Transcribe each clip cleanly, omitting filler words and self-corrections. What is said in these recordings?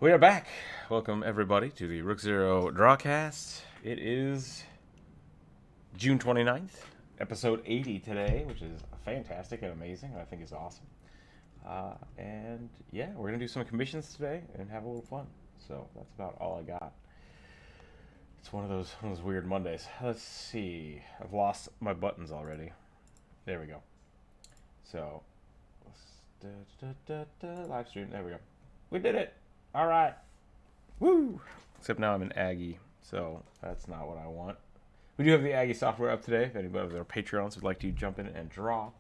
We are back. Welcome everybody to the Rookzer0 Drawcast. It is June 29th, episode 80 today, which is fantastic and amazing. I think it's awesome. And yeah, we're going to do some commissions today and have a little fun. So that's about all I got. It's one of those weird Mondays. Let's see. I've lost my buttons already. There we go. So, live stream. There we go. We did it. All right. Woo! Except now I'm an Aggie, so that's not what I want. We do have the Aggie software up today. If anybody of our Patreons would like to jump in and draw,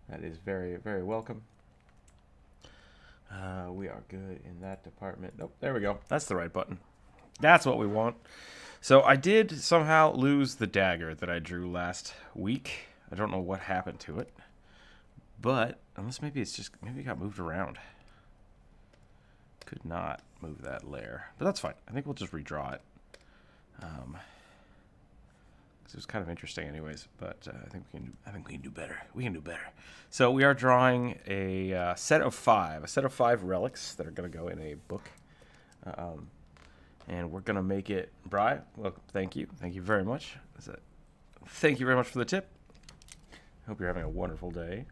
that is very, very welcome. We are good in that department. Nope, there we go. That's the right button. That's what we want. So I did somehow lose the dagger that I drew last week. I don't know what happened to it, but unless maybe it got moved around. Could not move that layer, but that's fine. I think we'll just redraw it. Because it was kind of interesting, anyways. But I think we can do better. We can do better. So we are drawing a set of five relics that are going to go in a book, and we're going to make it. Bri, well, thank you very much. Thank you very much for the tip. Hope you're having a wonderful day.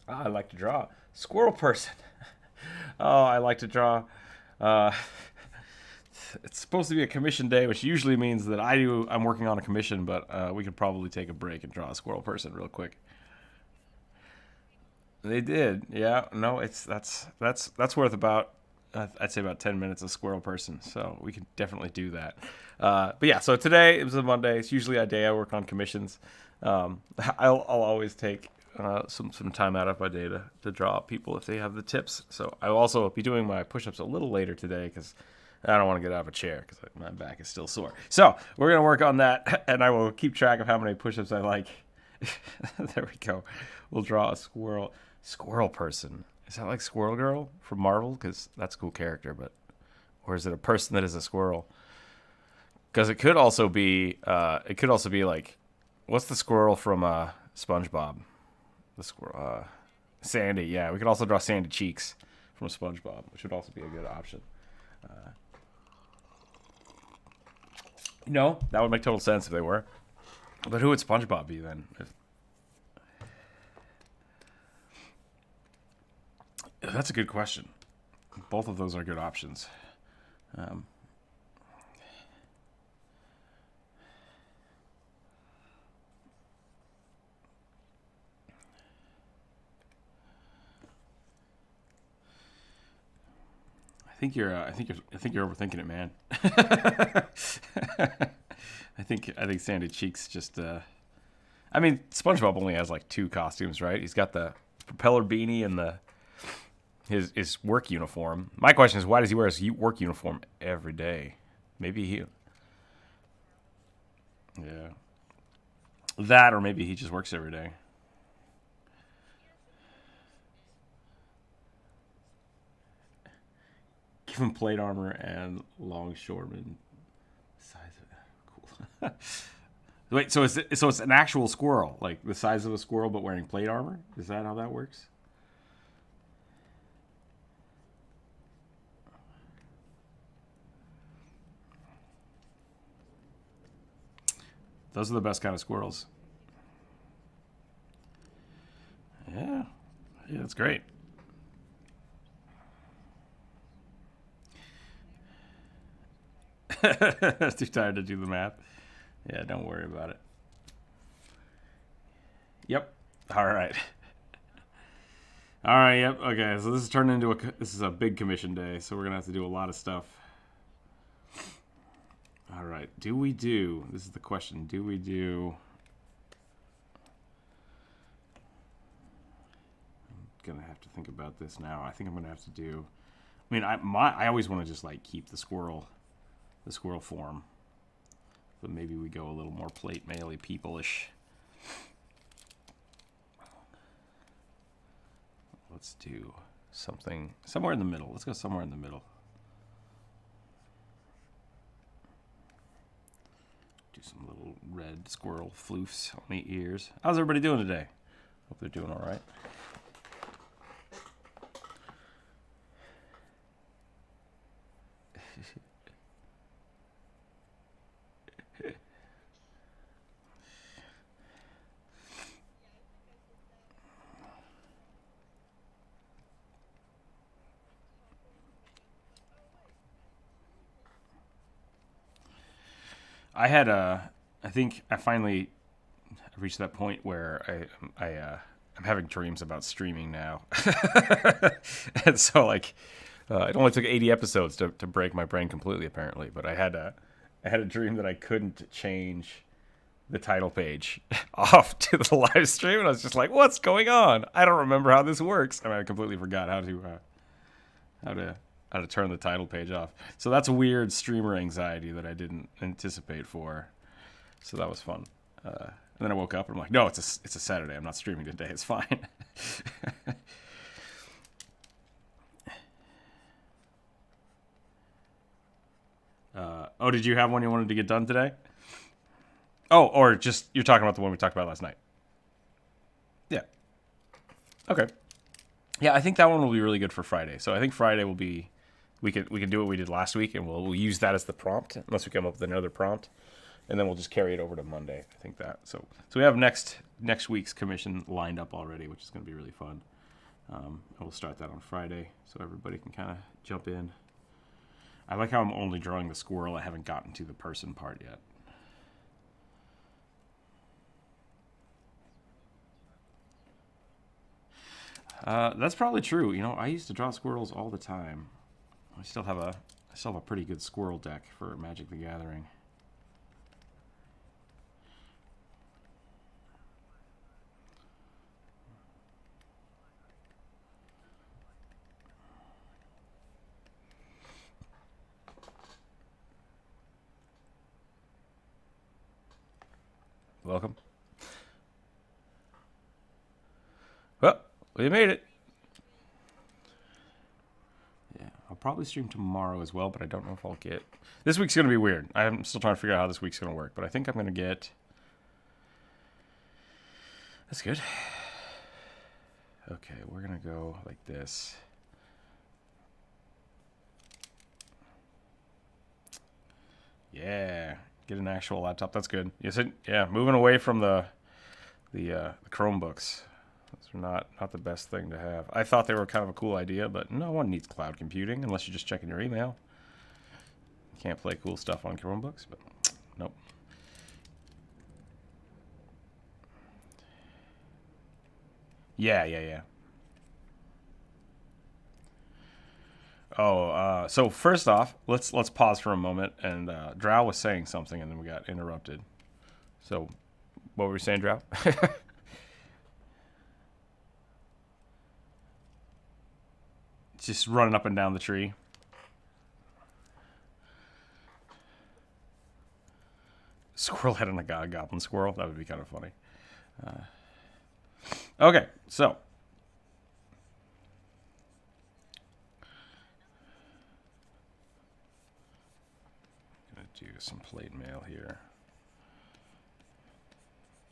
I like to draw. Squirrel person. Oh, I like to draw. It's supposed to be a commission day, which usually means that I'm working on a commission, but we could probably take a break and draw a squirrel person real quick. They did, yeah. No, that's worth about I'd say about 10 minutes of squirrel person, so we can definitely do that. But yeah, so today it was a Monday. It's usually a day I work on commissions. I'll always take some time out of my day to draw people if they have the tips. So I'll also be doing my push-ups a little later today because I don't want to get out of a chair because my back is still sore. So we're going to work on that, and I will keep track of how many push-ups I like. There we go. We'll draw a squirrel person. Is that like Squirrel Girl from Marvel? Because that's a cool character, or is it a person that is a squirrel? Because it could also be like, what's the squirrel from Spongebob? The squirrel, Sandy. Yeah, we could also draw Sandy Cheeks from SpongeBob, which would also be a good option. That would make total sense if they were. But who would SpongeBob be then? That's a good question. Both of those are good options. I think you're overthinking it, man. I think Sandy Cheeks just. I mean, SpongeBob only has like 2 costumes, right? He's got the propeller beanie and his work uniform. My question is, why does he wear his work uniform every day? Maybe yeah, that, or maybe he just works every day. Give him plate armor and longshoreman size of it. Cool. Wait, so it's an actual squirrel, like the size of a squirrel, but wearing plate armor? Is that how that works? Those are the best kind of squirrels. Yeah, that's great. Too tired to do the math. Yeah, don't worry about it. Yep. All right. All right. Yep. Okay. So this is turned into this is a big commission day, so we're gonna have to do a lot of stuff. All right. This is the question. Do we do? I'm gonna have to think about this now. I think I'm gonna have to do. I mean, I always want to just like keep the squirrel form, but maybe we go a little more plate mail-y people-ish. Let's do something somewhere in the middle. Let's go somewhere in the middle. Do some little red squirrel floofs on the ears. How's everybody doing today? Hope they're doing all right. I think I finally reached that point where I'm having dreams about streaming now. And so like it only took 80 episodes to break my brain completely apparently, but I had a dream that I couldn't change the title page off to the live stream, and I was just like, what's going on? I don't remember how this works. I mean, I completely forgot how to turn the title page off. So that's a weird streamer anxiety that I didn't anticipate for. So that was fun. And then I woke up and I'm like, no, it's a Saturday. I'm not streaming today. It's fine. Oh, did you have one you wanted to get done today? Oh, or just you're talking about the one we talked about last night. Yeah. Okay. Yeah, I think that one will be really good for Friday. So I think Friday will be we can do what we did last week, and we'll use that as the prompt unless we come up with another prompt, and then we'll just carry it over to Monday. I think that so we have next week's commission lined up already, which is going to be really fun. And we'll start that on Friday, so everybody can kind of jump in. I like how I'm only drawing the squirrel. I haven't gotten to the person part yet. That's probably true. You know, I used to draw squirrels all the time. I still have a pretty good squirrel deck for Magic the Gathering. Welcome. Well, we made it. Yeah, I'll probably stream tomorrow as well, but I don't know if I'll get... This week's going to be weird. I'm still trying to figure out how this week's going to work, but I think I'm going to get... That's good. Okay, we're going to go like this. Yeah, get an actual laptop. That's good. Yes, yeah, moving away from the Chromebooks. Those are not the best thing to have. I thought they were kind of a cool idea, but no one needs cloud computing unless you're just checking your email. You can't play cool stuff on Chromebooks, but nope. Yeah. Oh, so first off, let's pause for a moment. And Drow was saying something, and then we got interrupted. So, what were we saying, Drow? Just running up and down the tree. Squirrel head on a goblin squirrel. That would be kind of funny. Okay, so. Gonna do some plate mail here.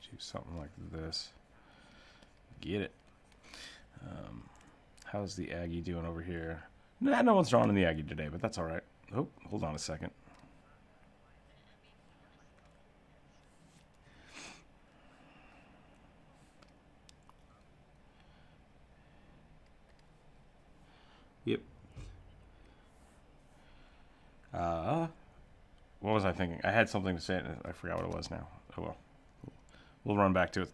Do something like this. Get it. How's the Aggie doing over here? Nah, no one's drawing in the Aggie today, but that's all right. Oh, hold on a second. Yep. What was I thinking? I had something to say, and I forgot what it was now. Oh well. We'll run back to it.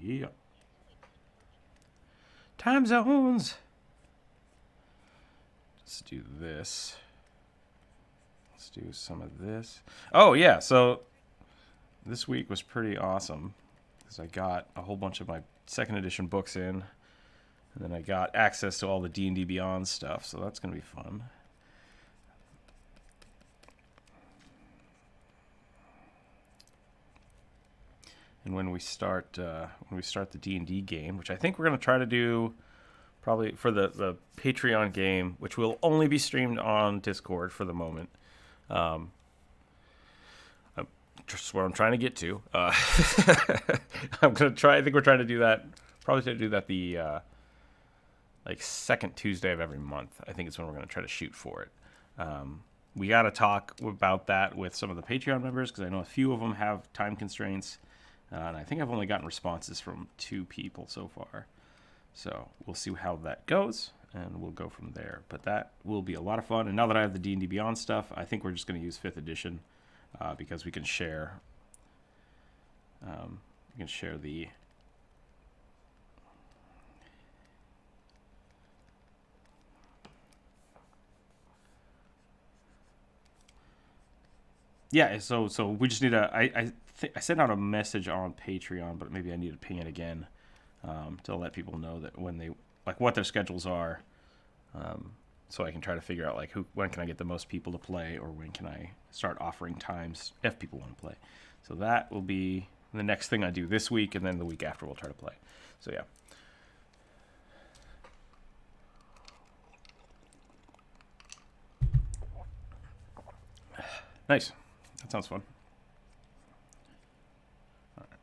Yeah. Time zones. Let's do this. Let's do some of this. Oh, yeah. So this week was pretty awesome because I got a whole bunch of my second edition books in. And then I got access to all the D&D Beyond stuff. So that's going to be fun. And when we start the D&D game, which I think we're going to try to do probably for the Patreon game, which will only be streamed on Discord for the moment. Just what I'm trying to get to. I'm going to try. I think we're trying to do that. Probably trying to do that like second Tuesday of every month. I think it's when we're going to try to shoot for it. We got to talk about that with some of the Patreon members because I know a few of them have time constraints. And I think I've only gotten responses from 2 people so far. So we'll see how that goes, and we'll go from there. But that will be a lot of fun. And now that I have the D&D Beyond stuff, I think we're just going to use 5th edition because we can share. We can share the. Yeah, so we just need I sent out a message on Patreon, but maybe I need to ping it again to let people know that when they like what their schedules are, so I can try to figure out like when can I get the most people to play, or when can I start offering times if people want to play. So that will be the next thing I do this week, and then the week after we'll try to play. So yeah. Nice. That sounds fun. All right.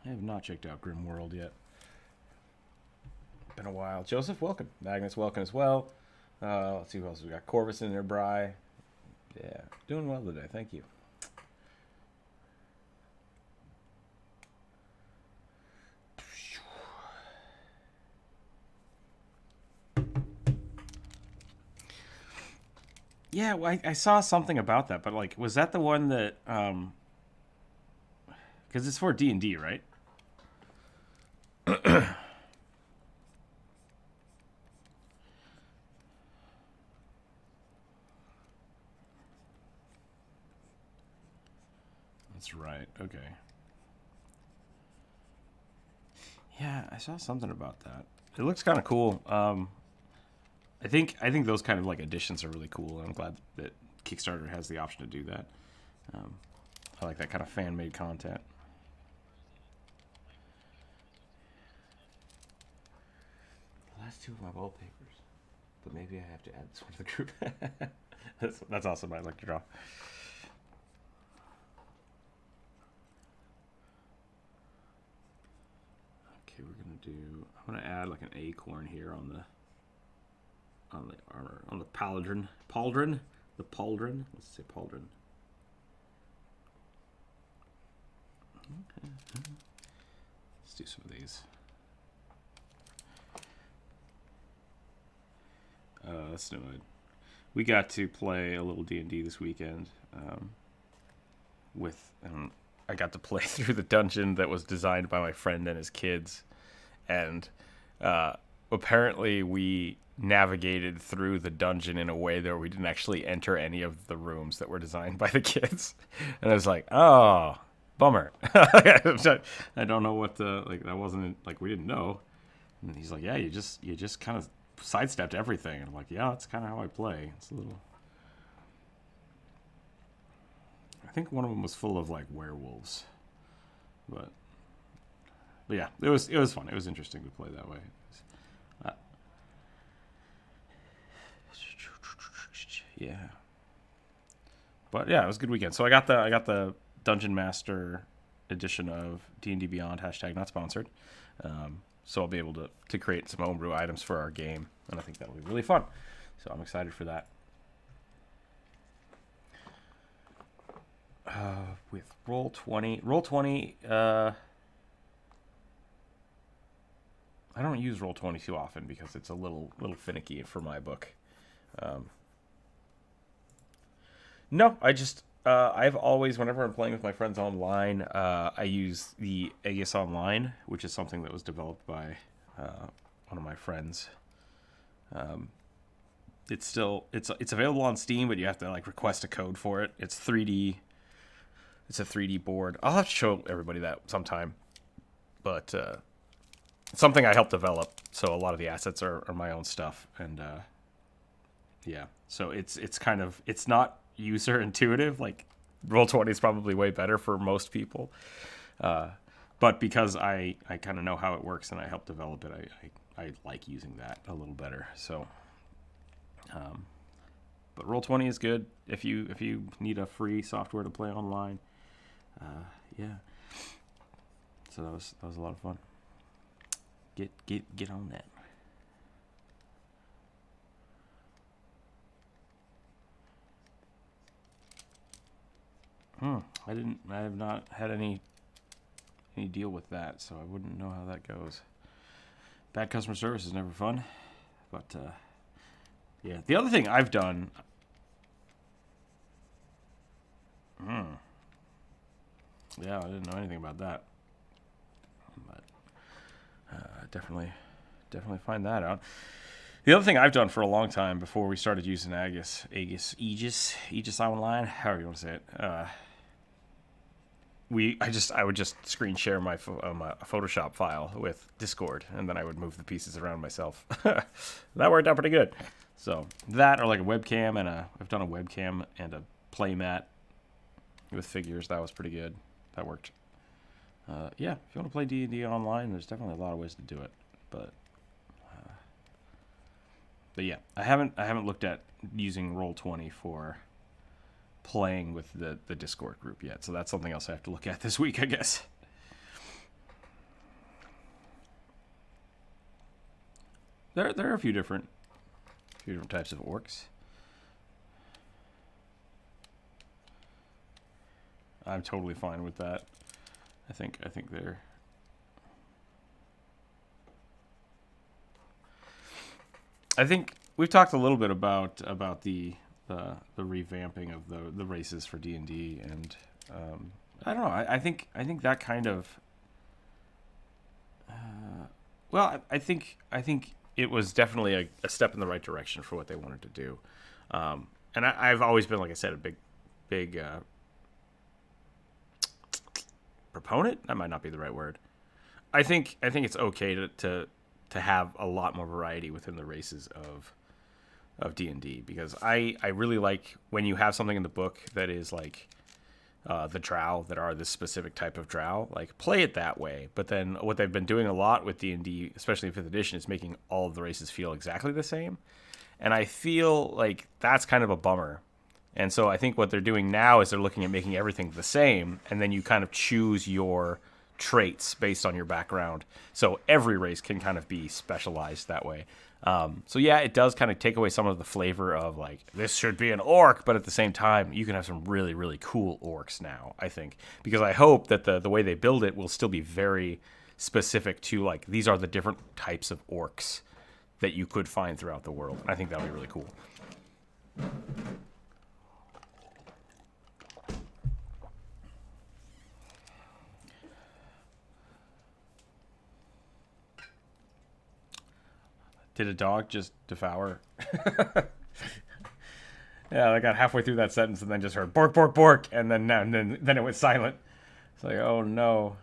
I have not checked out Grim World yet. Been a while. Joseph, welcome. Magnus, welcome as well. Let's see who else we got. Corvus in there, Bry. Yeah, doing well today. Thank you. Yeah, well, I saw something about that, but like, was that the one that? Because it's for D&D, right? That's right. Okay. Yeah, I saw something about that. It looks kind of cool. I think those kind of like additions are really cool. I'm glad that Kickstarter has the option to do that. I like that kind of fan-made content. The last 2 of my wallpapers, but maybe I have to add this one to the group. That's awesome. I like to draw. Okay, we're gonna do. I'm gonna add like an acorn here on the armor, on the pauldron. The pauldron. Let's say pauldron. Okay. Let's do some of these. Let's do it. We got to play a little D&D this weekend. I got to play through the dungeon that was designed by my friend and his kids, and apparently we navigated through the dungeon in a way that we didn't actually enter any of the rooms that were designed by the kids. And I was like, oh, bummer. I don't know what the, like, that wasn't, like, we didn't know. And he's like, yeah, you just kind of sidestepped everything. And I'm like, yeah, that's kind of how I play. It's a little, I think one of them was full of, like, werewolves. But yeah, it was fun. It was interesting to play that way. Yeah, but yeah, it was a good weekend. So I got the Dungeon Master edition of D&D Beyond # not sponsored. So I'll be able to create some homebrew items for our game, and I think that'll be really fun. So I'm excited for that. With Roll20, I don't use Roll20 too often because it's a little finicky for my book. No, I've always, whenever I'm playing with my friends online, I use the Aegis Online, which is something that was developed by one of my friends. It's available on Steam, but you have to like request a code for it. It's 3D. It's a 3D board. I'll have to show everybody that sometime, but it's something I helped develop. So a lot of the assets are my own stuff, and yeah. So it's kind of, it's not user intuitive. Like Roll20 is probably way better for most people, but because I kind of know how it works and I helped develop it, I like using that a little better. So but Roll20 is good if you need a free software to play online. Yeah. So that was a lot of fun. Get on that. I have not had any deal with that, so I wouldn't know how that goes. Bad customer service is never fun, but yeah. The other thing I've done. Yeah, I didn't know anything about that, but definitely find that out. The other thing I've done for a long time before we started using Aegis Online, however you want to say it. I would just screen share my Photoshop file with Discord, and then I would move the pieces around myself. That worked out pretty good. So that, or like a webcam, and I've done a webcam and a playmat with figures. That was pretty good. That worked. Yeah, if you want to play D&D online, there's definitely a lot of ways to do it. But yeah, I haven't looked at using Roll20 for playing with the Discord group yet, so that's something else I have to look at this week, I guess. There are a few different types of orcs. I'm totally fine with that. I think they're. I think we've talked a little bit about the revamping of the races for D&D, and I don't know. I think that kind of. Well, I think it was definitely a step in the right direction for what they wanted to do, and I've always been, like I said, a big proponent. That might not be the right word. I think it's okay to have a lot more variety within the races of D&D, because I really like when you have something in the book that is like the drow that are this specific type of drow, like play it that way. But then what they've been doing a lot with D&D, especially in 5th edition, is making all of the races feel exactly the same. And I feel like that's kind of a bummer. And so I think what they're doing now is they're looking at making everything the same, and then you kind of choose your traits based on your background. So every race can kind of be specialized that way. So yeah, it does kind of take away some of the flavor of like, this should be an orc, but at the same time, you can have some really, really cool orcs now, I think. Because I hope that the way they build it will still be very specific to, like, these are the different types of orcs that you could find throughout the world. I think that would be really cool. Did a dog just devour? Yeah, I got halfway through that sentence and then just heard bork, bork, bork, and then it went silent. It's like, oh no.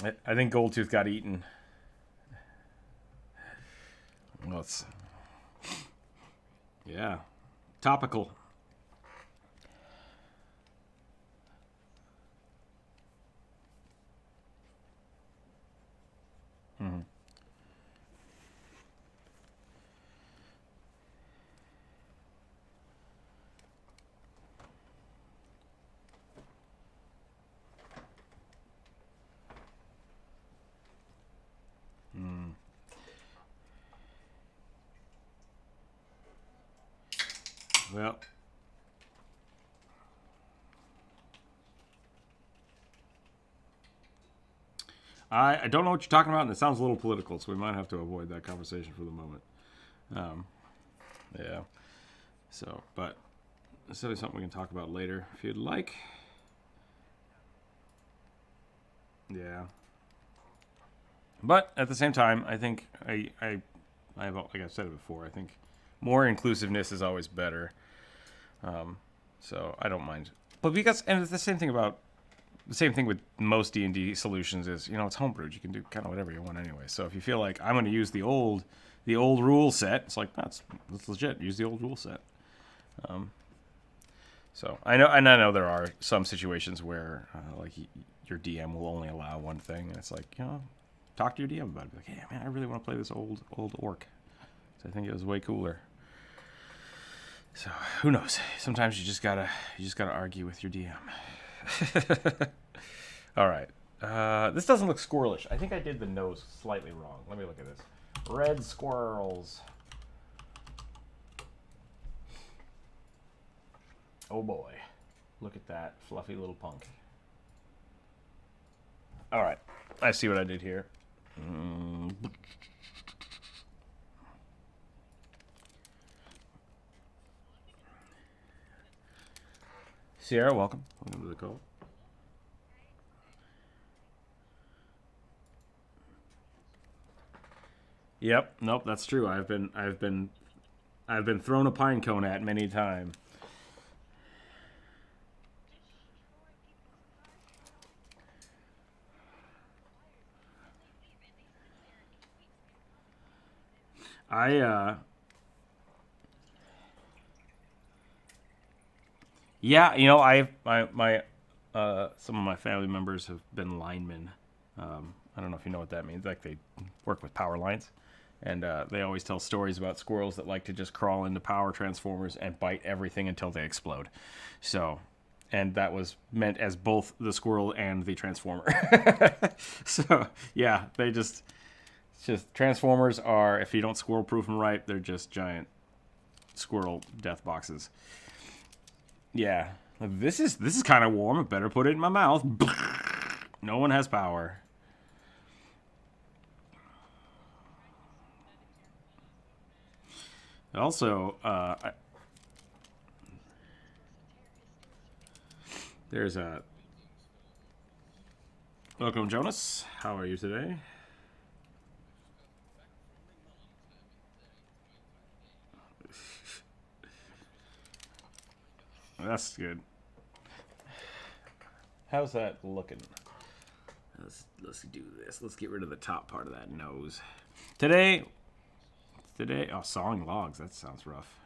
I think Goldtooth got eaten. Well, it's, yeah, topical. Mm-hmm. Mm. Well, I don't know what you're talking about, and it sounds a little political, so we might have to avoid that conversation for the moment. Yeah. So, but it's certainly something we can talk about later if you'd like. Yeah. But at the same time, I think I have, like I've said it before, I think more inclusiveness is always better. So I don't mind. But because, and it's the same thing with most D&D solutions is, it's homebrewed. You can do kind of whatever you want anyway. So if you feel like I'm going to use the old rule set, it's like, that's legit. Use the old rule set. So I know there are some situations where like your DM will only allow one thing, and it's like, talk to your DM about it. Be like, hey man, I really want to play this old orc. So I think it was way cooler. So who knows? Sometimes you just gotta argue with your DM. All right. This doesn't look squirrelish. I think I did the nose slightly wrong. Let me look at this. Red squirrels. Oh boy. Look at that fluffy little punk. All right. I see what I did here. Sierra, welcome. Welcome to the call. Yep. Nope. That's true. I've been thrown a pine cone at many times. Yeah, you know, some of my family members have been linemen. I don't know if you know what that means. Like they work with power lines, and they always tell stories about squirrels that like to just crawl into power transformers and bite everything until they explode. So, and that was meant as both the squirrel and the transformer. So, yeah, it's just transformers are, if you don't squirrel proof them right, they're just giant squirrel death boxes. Yeah, this is kind of warm. I better put it in my mouth. No one has power. Also, there's a welcome, Jonas. How are you today? That's good. How's that looking? Let's do this. Let's get rid of the top part of that nose. Today, oh, sawing logs. That sounds rough.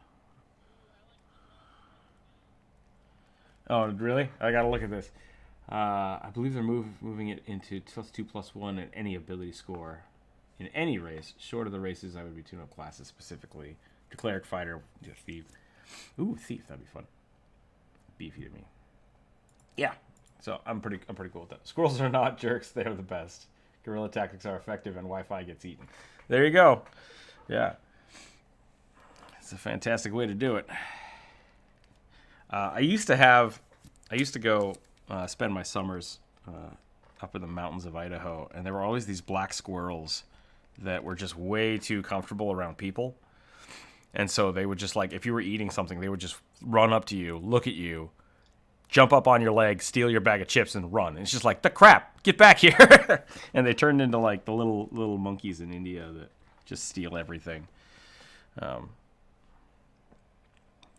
Oh, really? I gotta look at this. I believe they're moving it into +2/+1 at any ability score in any race. Short of the races, I would be tune-up classes specifically. To cleric, fighter, thief. Ooh, thief. That'd be fun. Beefy to me. Yeah. So I'm pretty cool with that. Squirrels are not jerks. They are the best. Guerrilla tactics are effective, and Wi-Fi gets eaten. There you go. Yeah. It's a fantastic way to do it. I used to go spend my summers up in the mountains of Idaho, and there were always these black squirrels that were just way too comfortable around people. And so they would just, like, if you were eating something, they would just run up to you, look at you, jump up on your leg, steal your bag of chips, and run. And it's just like, the crap, get back here. And they turned into, like, the little monkeys in India that just steal everything.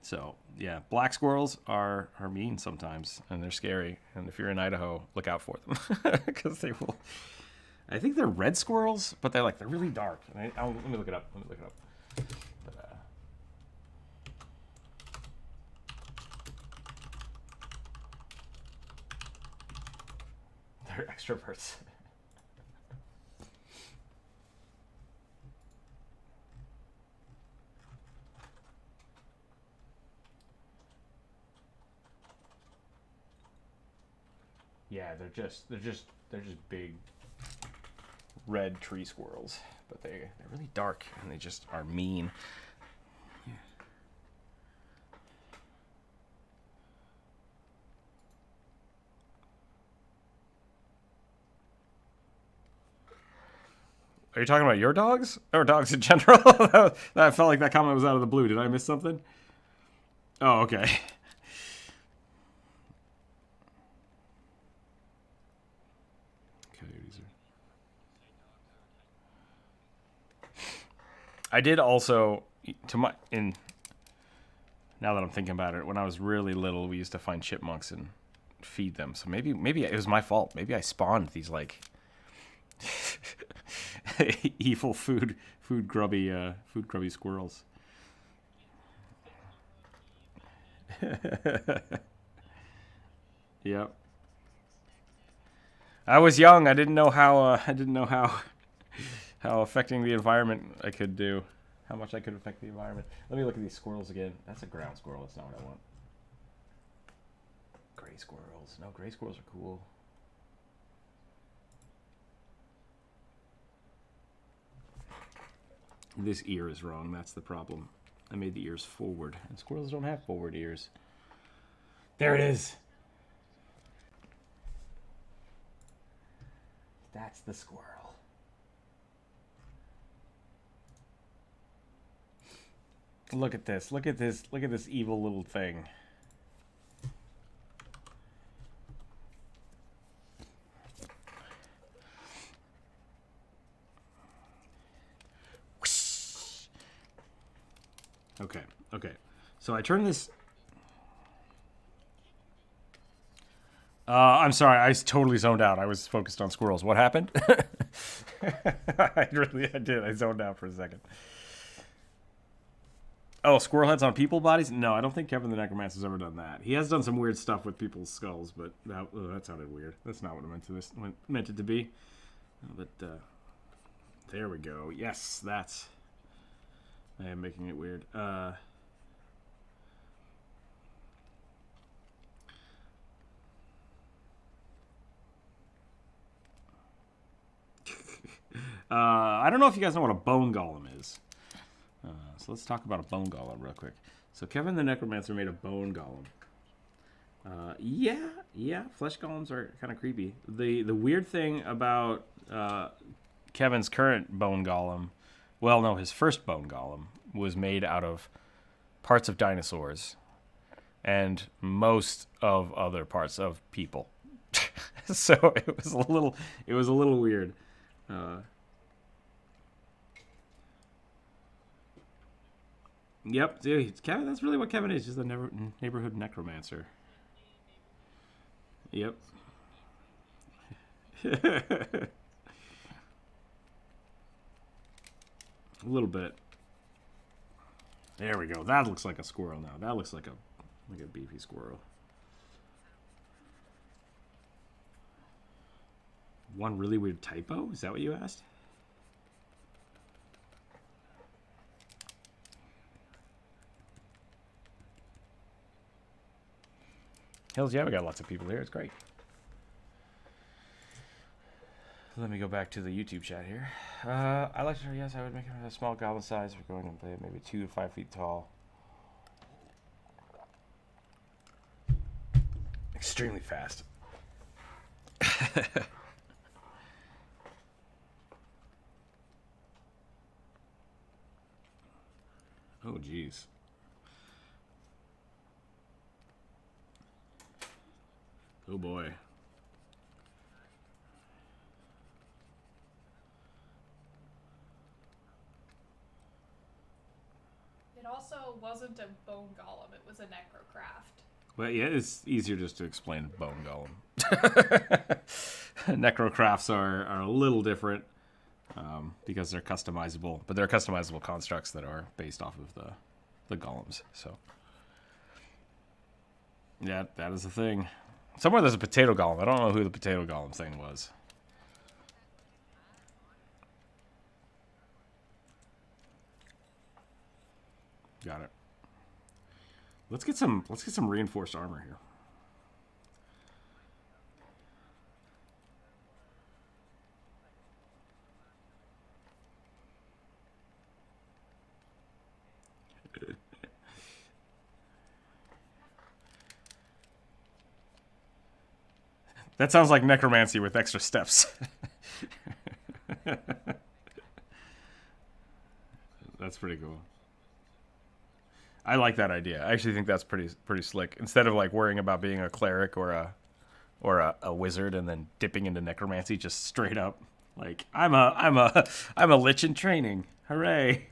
So, yeah, black squirrels are mean sometimes, and they're scary. And if you're in Idaho, look out for them, because they will. I think they're red squirrels, but they're really dark. Let me look it up. They're extroverts. Yeah, they're just big red tree squirrels, but they're really dark and they just are mean. Yeah. Are you talking about your dogs or dogs in general? That felt like that comment was out of the blue. Did I miss something? Oh, okay. I did also, now that I'm thinking about it, when I was really little, we used to find chipmunks and feed them. So maybe it was my fault. Maybe I spawned these like evil food grubby squirrels. Yep. I was young. I didn't know how how affecting the environment I could do. How much I could affect the environment. Let me look at these squirrels again. That's a ground squirrel. That's not what I want. Gray squirrels. No, gray squirrels are cool. This ear is wrong. That's the problem. I made the ears forward. And squirrels don't have forward ears. There it is. That's the squirrel. Look at this. Look at this. Look at this evil little thing. Okay. Okay. So I turn this. I'm sorry. I totally zoned out. I was focused on squirrels. What happened? I did. I zoned out for a second. Oh, squirrel heads on people bodies? No, I don't think Kevin the Necromancer's ever done that. He has done some weird stuff with people's skulls, but that sounded weird. That's not what I meant it to be. But there we go. Yes, that's. I am making it weird. I don't know if you guys know what a bone golem is. So let's talk about a bone golem real quick. So Kevin the Necromancer made a bone golem. Yeah, flesh golems are kind of creepy. The weird thing about Kevin's current bone golem, well, no, his first bone golem was made out of parts of dinosaurs and most of other parts of people. So it was a little weird. Yep, dude, Kevin. That's really what Kevin is. Just a neighborhood necromancer. Yep. A little bit. There we go. That looks like a squirrel now. That looks like a beefy squirrel. One really weird typo? Is that what you asked? Hells yeah, we got lots of people here. It's great. Let me go back to the YouTube chat here. I like to, yes, I would make it a small goblin size for going and play maybe 2 to 5 feet tall. Extremely fast. Oh, jeez. Oh, boy. It also wasn't a bone golem, it was a necrocraft. Well, yeah, it's easier just to explain bone golem. Necrocrafts are a little different because they're customizable, but they're customizable constructs that are based off of the golems. So, yeah, that is the thing. Somewhere there's a potato golem. I don't know who the potato golem thing was. Got it. Let's get some reinforced armor here. That sounds like necromancy with extra steps. That's pretty cool. I like that idea. I actually think that's pretty slick. Instead of like worrying about being a cleric or a wizard and then dipping into necromancy, just straight up like I'm a lich in training. Hooray!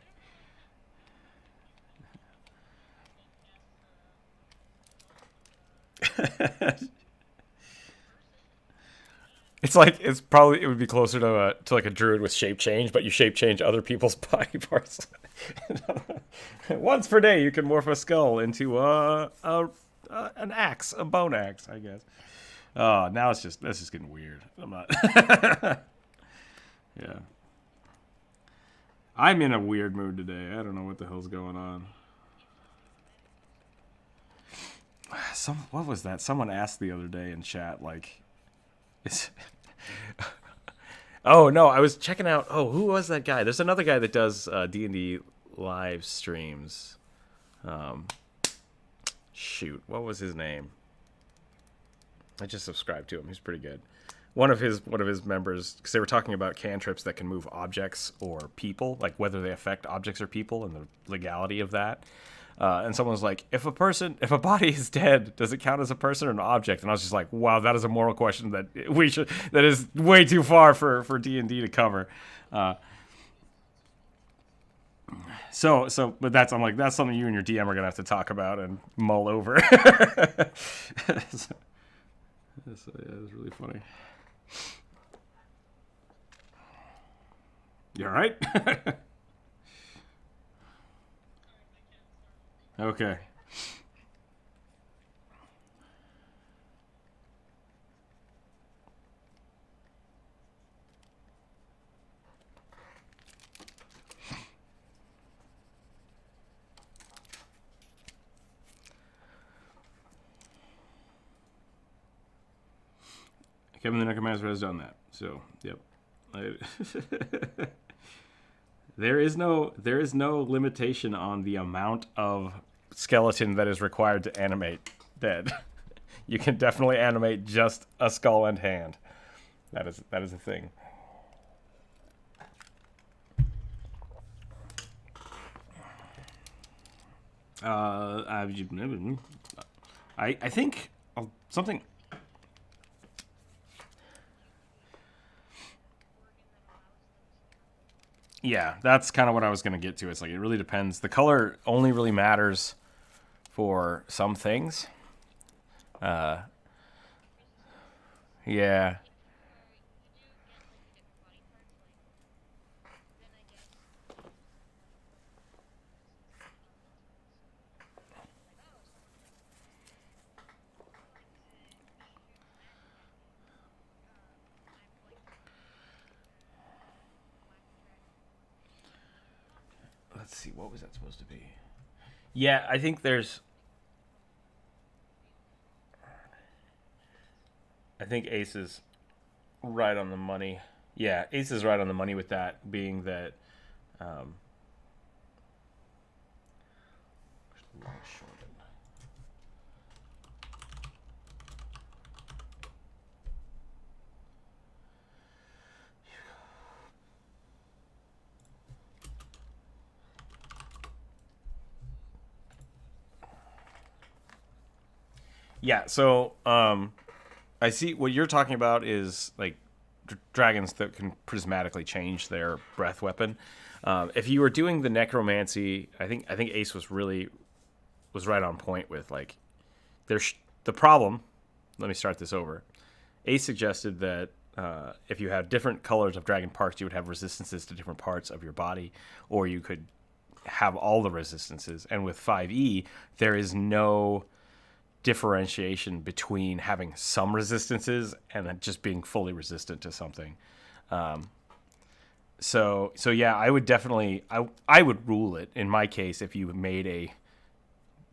It would be closer to like a druid with shape change, but you shape change other people's body parts. Once per day, you can morph a skull into an axe, a bone axe, I guess. Now that's just getting weird. I'm not. Yeah. I'm in a weird mood today. I don't know what the hell's going on. What was that? Someone asked the other day in chat, like, is... Oh no, I was checking out. Oh, who was that guy? There's another guy that does D&D live streams. Shoot, what was his name? I just subscribed to him. He's pretty good. One of his members, because they were talking about cantrips that can move objects or people, like whether they affect objects or people, and the legality of that. And someone was like, if a body is dead, does it count as a person or an object? And I was just like, wow, that is a moral question that is way too far for D&D to cover. But I'm like, that's something you and your DM are gonna have to talk about and mull over. So yeah, it was really funny. You all right? Okay. Kevin the Necromancer has done that. So, yep. There is no limitation on the amount of skeleton that is required to animate dead. You can definitely animate just a skull and hand. That is a thing. I think something. Yeah, that's kind of what I was going to get to. It's like, it really depends. The color only really matters for some things. Yeah. Let's see, what was that supposed to be? Yeah, I think Ace is right on the money. Yeah, Ace is right on the money with that, being that yeah, so I see what you're talking about is like dragons that can prismatically change their breath weapon. If you were doing the necromancy, I think Ace was right on point with like there's the problem. Let me start this over. Ace suggested that if you have different colors of dragon parts, you would have resistances to different parts of your body, or you could have all the resistances. And with 5e, there is no differentiation between having some resistances and then just being fully resistant to something. So yeah, I would definitely I would rule it in my case if you made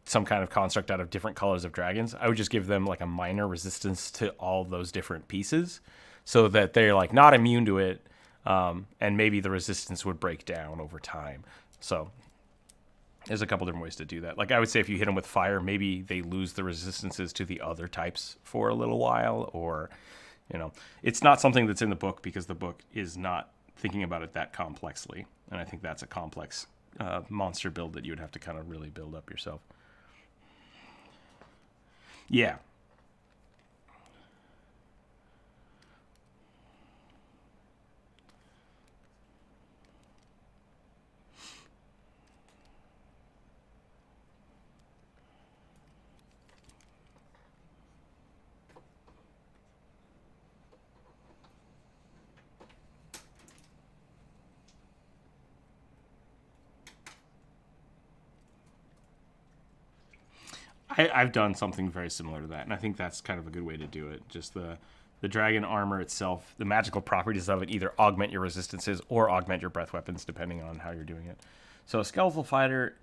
some kind of construct out of different colors of dragons. I would just give them like a minor resistance to all those different pieces, so that they're like not immune to it, and maybe the resistance would break down over time. So there's a couple different ways to do that. Like I would say, if you hit them with fire, maybe they lose the resistances to the other types for a little while, or it's not something that's in the book because the book is not thinking about it that complexly, and I think that's a complex monster build that you would have to kind of really build up yourself. Yeah. I've done something very similar to that, and I think that's kind of a good way to do it. Just the The dragon armor itself, the magical properties of it either augment your resistances or augment your breath weapons, depending on how you're doing it. So a skeletal fighter,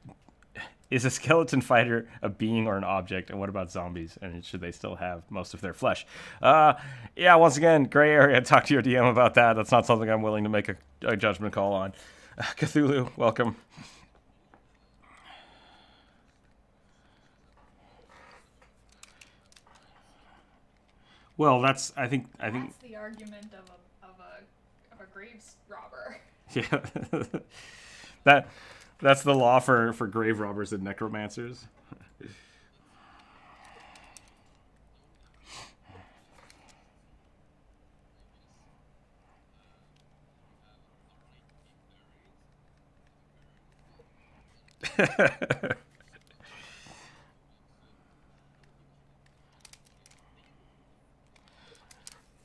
is a skeleton fighter a being or an object? And what about zombies? And should they still have most of their flesh? Yeah, once again, gray area. Talk to your DM about that. That's not something I'm willing to make a judgment call on. Cthulhu, welcome. Well, that's I think That's the argument of a graves robber. Yeah, that's the law for grave robbers and necromancers.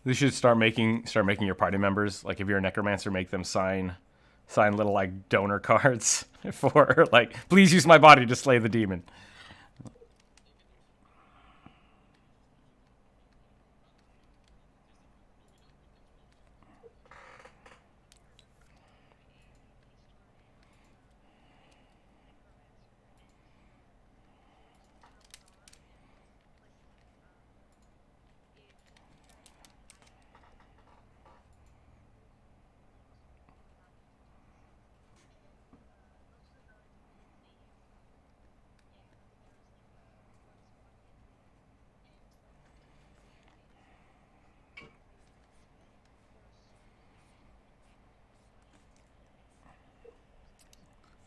You should start making your party members, like if you're a necromancer, make them sign little like donor cards for like, please use my body to slay the demon.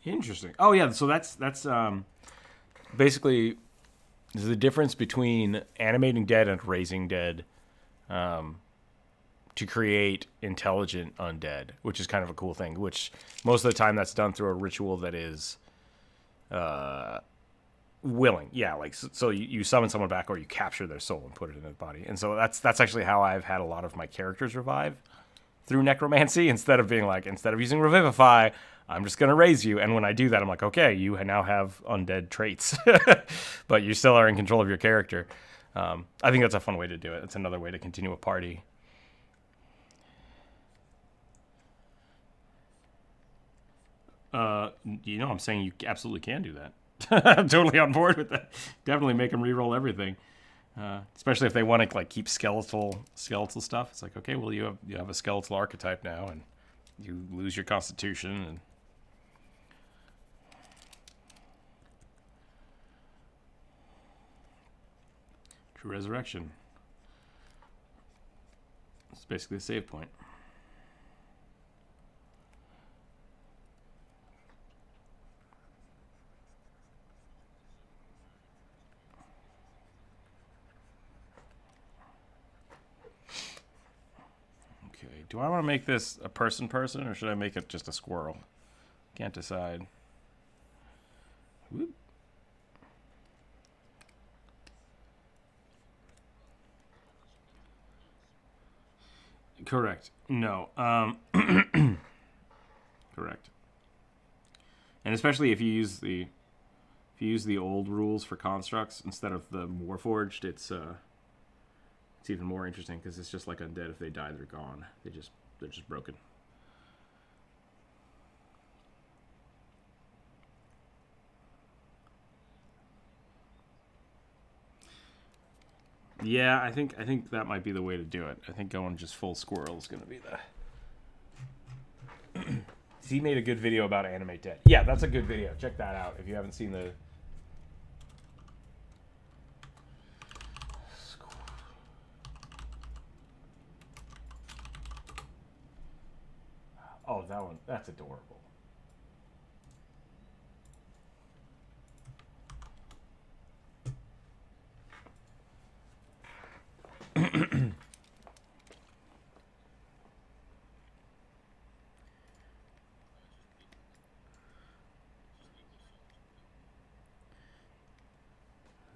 Interesting. Oh yeah, so that's basically the difference between animating dead and raising dead, to create intelligent undead, which is kind of a cool thing. Which most of the time that's done through a ritual that is willing. Yeah, like so you summon someone back or you capture their soul and put it in their body. And so that's actually how I've had a lot of my characters revive, through necromancy. Instead of using revivify, I'm just going to raise you. And when I do that, I'm like, okay, you now have undead traits, but you still are in control of your character. I think that's a fun way to do it. It's another way to continue a party. I'm saying you absolutely can do that. I'm totally on board with that. Definitely make them reroll everything. Especially if they want to like keep skeletal stuff. It's like, okay, well you have a skeletal archetype now, and you lose your constitution and true resurrection. It's basically a save point. Do I want to make this a person, or should I make it just a squirrel? Can't decide. Whoop. Correct. No. Correct. And especially if you use the old rules for constructs instead of the Warforged, it's even more interesting because it's just like undead. If they die, they're gone. They're just broken. Yeah, I think that might be the way to do it. I think going just full squirrel is going to be the. He made a good video about animate dead. Yeah, that's a good video. Check that out if you haven't seen the. Oh, that one. That's adorable.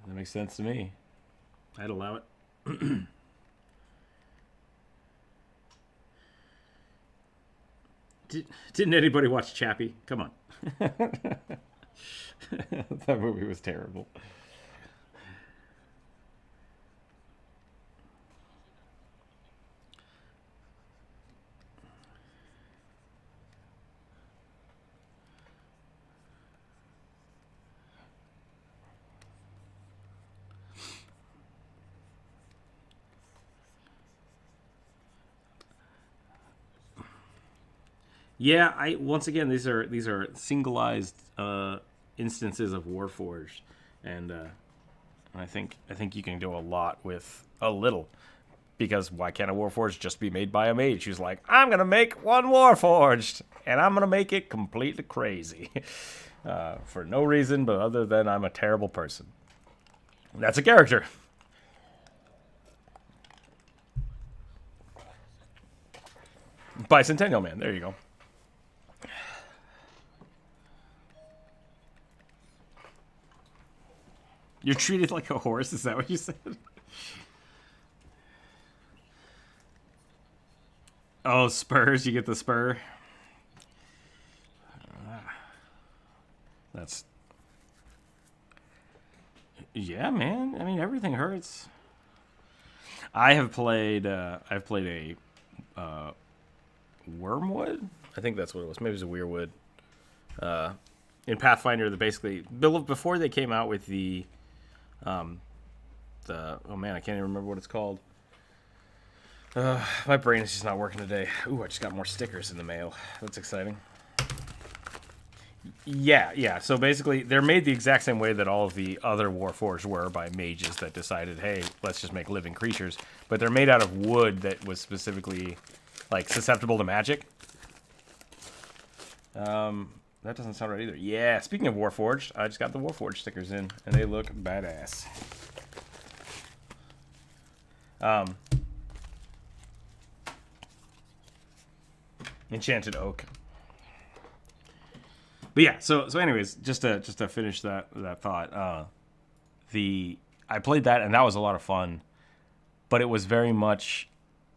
That makes sense to me. I'd allow it. Didn't anybody watch Chappie? Come on. That movie was terrible. Yeah, I once again these are singleized instances of Warforged, and I think you can do a lot with a little. Because why can't a Warforged just be made by a mage who's like, I'm gonna make one Warforged, and I'm gonna make it completely crazy, for no reason but other than I'm a terrible person. That's a character. Bicentennial Man. There you go. You're treated like a horse. Is that what you said? Oh, spurs. You get the spur. That's yeah, man. I mean, everything hurts. I've played a wormwood. I think that's what it was. Maybe it was a weirwood. In Pathfinder, that basically before they came out with the oh man, I can't even remember what it's called. My brain is just not working today. Ooh, I just got more stickers in the mail. That's exciting. Yeah. So basically, they're made the exact same way that all of the other Warforged were by mages that decided, hey, let's just make living creatures. But they're made out of wood that was specifically, like, susceptible to magic. That doesn't sound right either. Yeah, speaking of Warforged, I just got the Warforged stickers in, and they look badass. Enchanted Oak. But yeah, so anyways, just to finish that thought, I played that and that was a lot of fun, but it was very much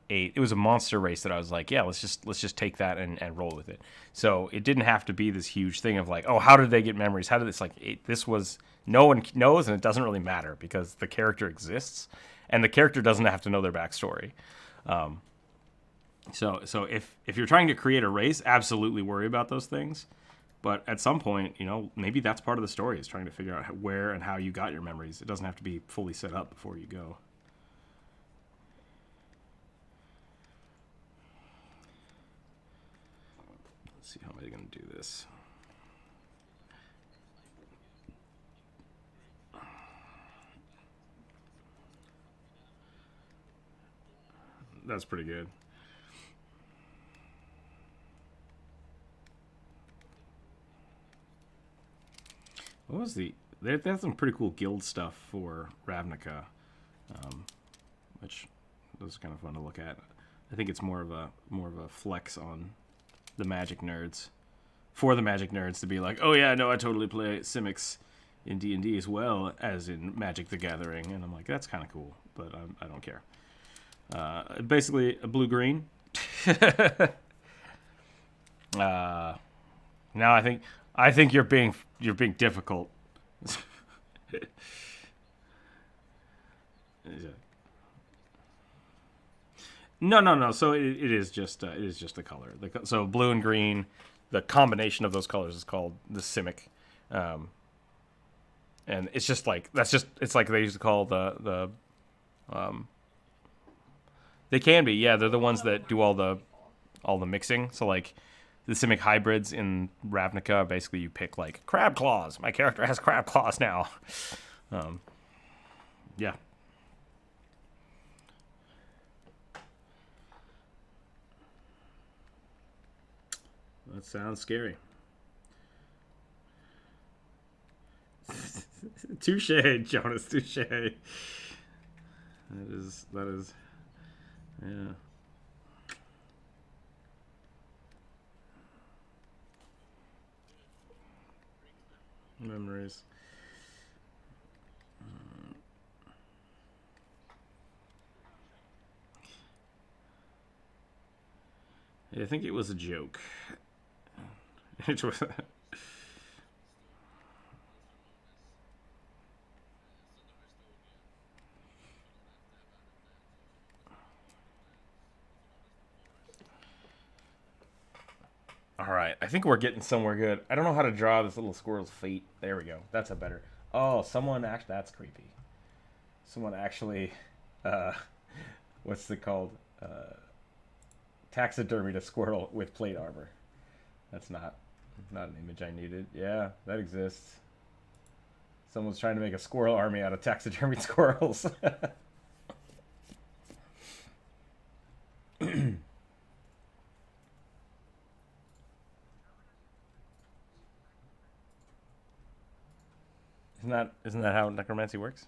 it was a monster race that I was like, yeah, let's just take that and roll with it. So it didn't have to be this huge thing of like, oh, how did they get memories? How did this this was no one knows and it doesn't really matter because the character exists and the character doesn't have to know their backstory. So if you're trying to create a race, absolutely worry about those things. But at some point, maybe that's part of the story is trying to figure out where and how you got your memories. It doesn't have to be fully set up before you go. Let's see, how am I going to do this? That's pretty good. What was they have some pretty cool guild stuff for Ravnica, which was kind of fun to look at. I think it's more of a flex on the Magic nerds, for the Magic nerds to be like, oh yeah, no, I totally play Simics in D&D as well as in Magic the Gathering, and I'm like, that's kind of cool, but I don't care. Basically a blue-green. Now I think you're being difficult. No. So it is just a color. So blue and green, the combination of those colors is called the Simic, and it's just like it's like they used to call the they can be, yeah, they're the ones that do all the mixing. So like the Simic hybrids in Ravnica, basically you pick like crab claws. My character has crab claws now. Yeah. That sounds scary. Touche, Jonas, touche. That is, yeah. Memories. I think it was a joke. It was. All right, I think we're getting somewhere good. I don't know how to draw this little squirrel's feet. There we go. That's a better. Oh, someone actually. That's creepy. Someone actually. Uh, what's it called? Taxidermied a squirrel with plate armor. That's not an image I needed. Yeah, that exists. Someone's trying to make a squirrel army out of taxidermied squirrels. Isn't that how necromancy works?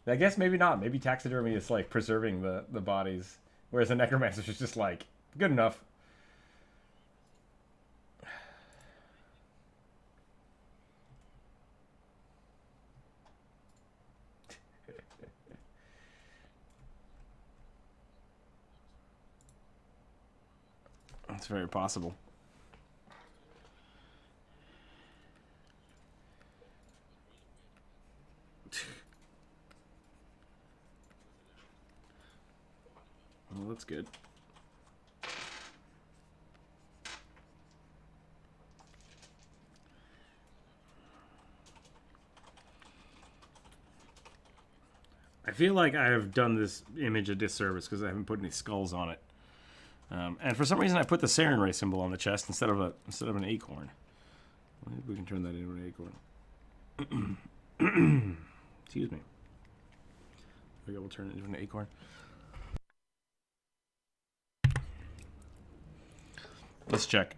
I guess maybe not. Maybe taxidermy is like preserving the bodies, whereas the necromancer is just like good enough. That's very possible. Well, that's good. I feel like I have done this image a disservice because I haven't put any skulls on it. And for some reason, I put the Sarin Ray symbol on the chest instead of an acorn. Maybe we can turn that into an acorn. Excuse me. Maybe we'll turn it into an acorn. Let's check.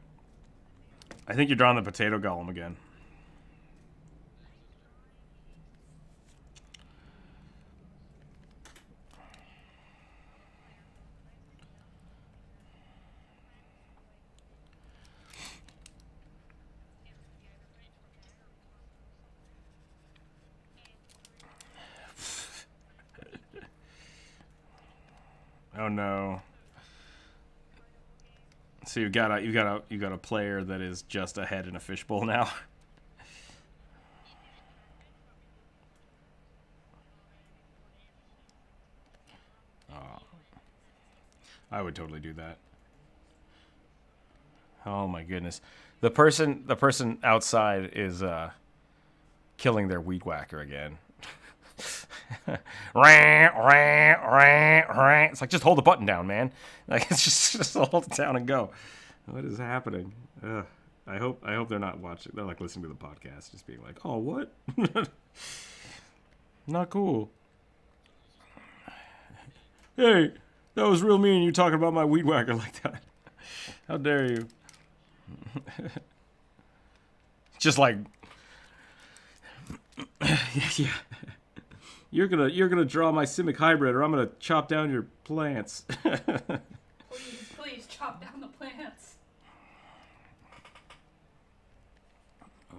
I think you're drawing the potato golem again. Oh no. So you've got a player that is just a head in a fishbowl now. Oh, I would totally do that. Oh my goodness. The person outside is killing their weed whacker again. It's like, just hold the button down, man. Like, it's just hold it down and go. What is happening? I hope they're not watching. They're like listening to the podcast, just being like, "Oh, what? Not cool." Hey, that was real mean. You talking about my weed whacker like that? How dare you? Just like, yeah. You're gonna draw my Simic hybrid, or I'm gonna chop down your plants. Please chop down the plants.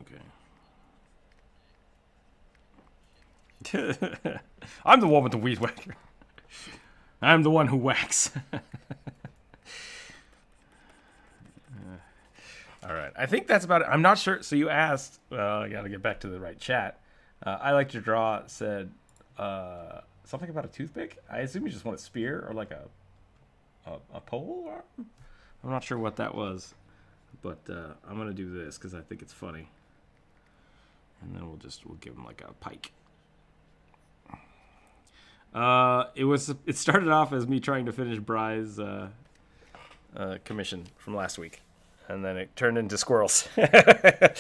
Okay. I'm the one with the weed whacker. I'm the one who whacks. All right. I think that's about it. I'm not sure. So you asked. I got to get back to the right chat. I like to draw. Said something about a toothpick. I assume you just want a spear or like a pole arm. I'm not sure what that was, but I'm gonna do this because I think it's funny. And then we'll give him like a pike. It started off as me trying to finish Bry's commission from last week, and then it turned into squirrels.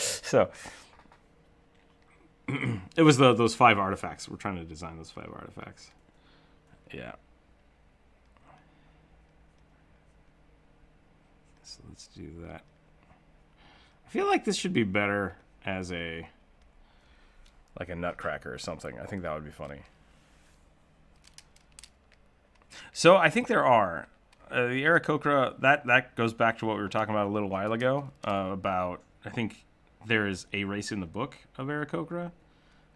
So it was those 5 artifacts. We're trying to design those 5 artifacts. Yeah. So let's do that. I feel like this should be better as a nutcracker or something. I think that would be funny. So I think there are the Aarakocra. That goes back to what we were talking about a little while ago about. I think there is a race in the book of Aarakocra,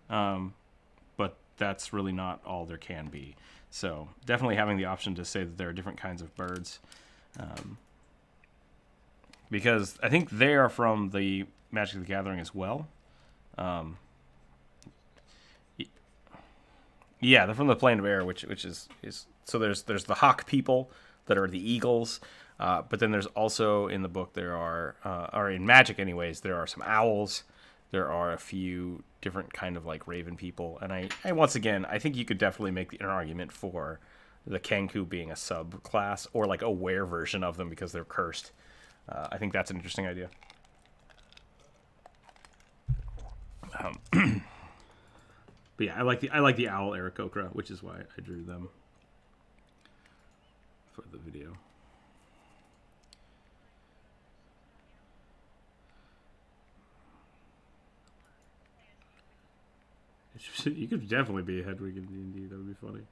but that's really not all there can be. So definitely having the option to say that there are different kinds of birds, because I think they are from the Magic the Gathering as well. Yeah, they're from the Plane of Air, which is so there's the hawk people that are the eagles, but then there's also in the book there are or in Magic anyways, there are some owls, there are a few different kind of like raven people, and I once again I think you could definitely make an argument for the Kenku being a subclass or like a were version of them because they're cursed. I think that's an interesting idea. But yeah, I like the owl Aarakocra, which is why I drew them for the video. You could definitely be a Hedwig in D&D. That would be funny.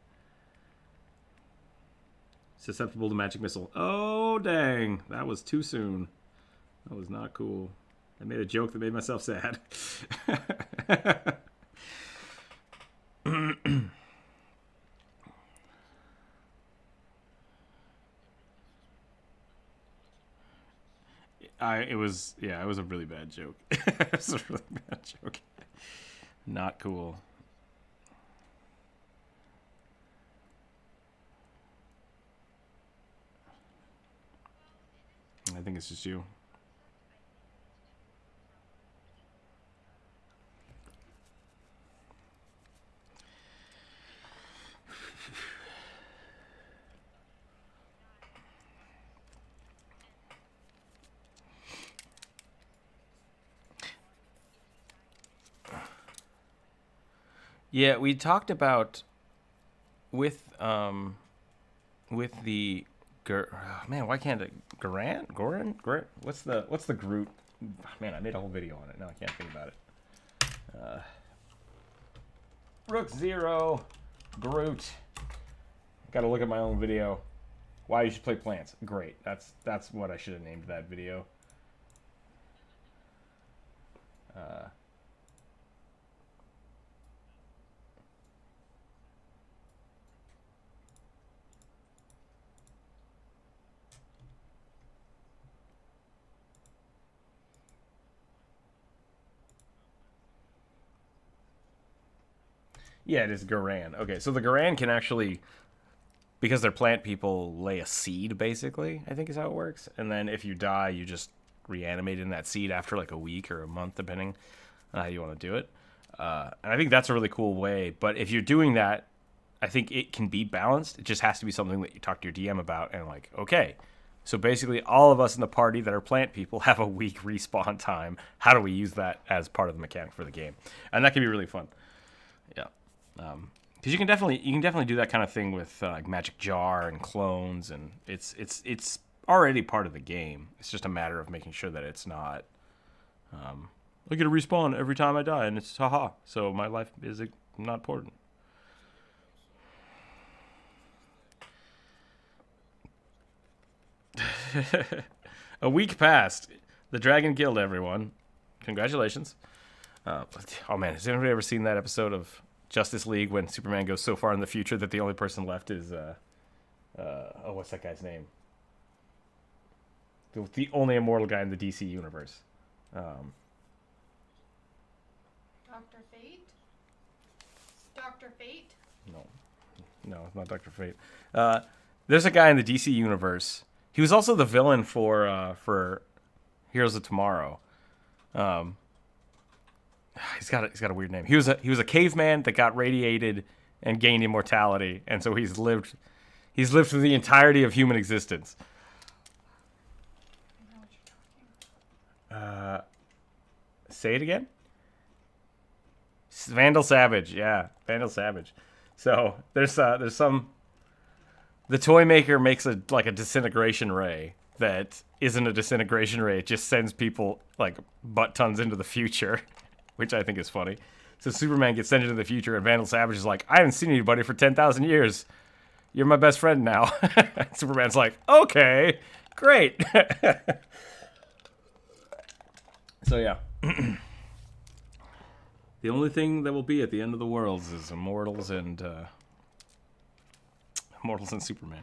Susceptible to magic missile. Oh, dang. That was too soon. That was not cool. I made a joke that made myself sad. It was a really bad joke. It was a really bad joke. Not cool. I think it's just you. Yeah, we talked about with the man, why can't it Goran? What's the Groot? Man, I made a whole video on it. Now I can't think about it. Rookzer0 Groot. Got to look at my own video. Why you should play plants? Great. That's what I should have named that video. Yeah, it is Goran. Okay, so the Goran can actually, because they're plant people, lay a seed, basically, I think is how it works. And then if you die, you just reanimate in that seed after like a week or a month, depending on how you want to do it. And I think that's a really cool way. But if you're doing that, I think it can be balanced. It just has to be something that you talk to your DM about and like, okay, so basically all of us in the party that are plant people have a week respawn time. How do we use that as part of the mechanic for the game? And that can be really fun. Yeah. Because you can definitely do that kind of thing with like Magic Jar and clones, and it's already part of the game. It's just a matter of making sure that it's not. I get a respawn every time I die, and it's haha. So my life is not important. A week passed. The dragon killed everyone. Congratulations. Oh man, has anybody ever seen that episode of Justice League when Superman goes so far in the future that the only person left is what's that guy's name? The only immortal guy in the DC universe. Dr. Fate? Dr. Fate? No, it's not Dr. Fate. There's a guy in the DC universe. He was also the villain for Heroes of Tomorrow. He's got a weird name. He was a caveman that got radiated and gained immortality, and so he's lived through the entirety of human existence. I know what you're talking. Say it again. Vandal Savage, yeah, Vandal Savage. So there's some. The toy maker makes a disintegration ray that isn't a disintegration ray. It just sends people like butt tons into the future. Which I think is funny. So Superman gets sent into the future, and Vandal Savage is like, I haven't seen anybody for 10,000 years. You're my best friend now. Superman's like, okay, great. So yeah. The only thing that will be at the end of the worlds is Immortals and Superman.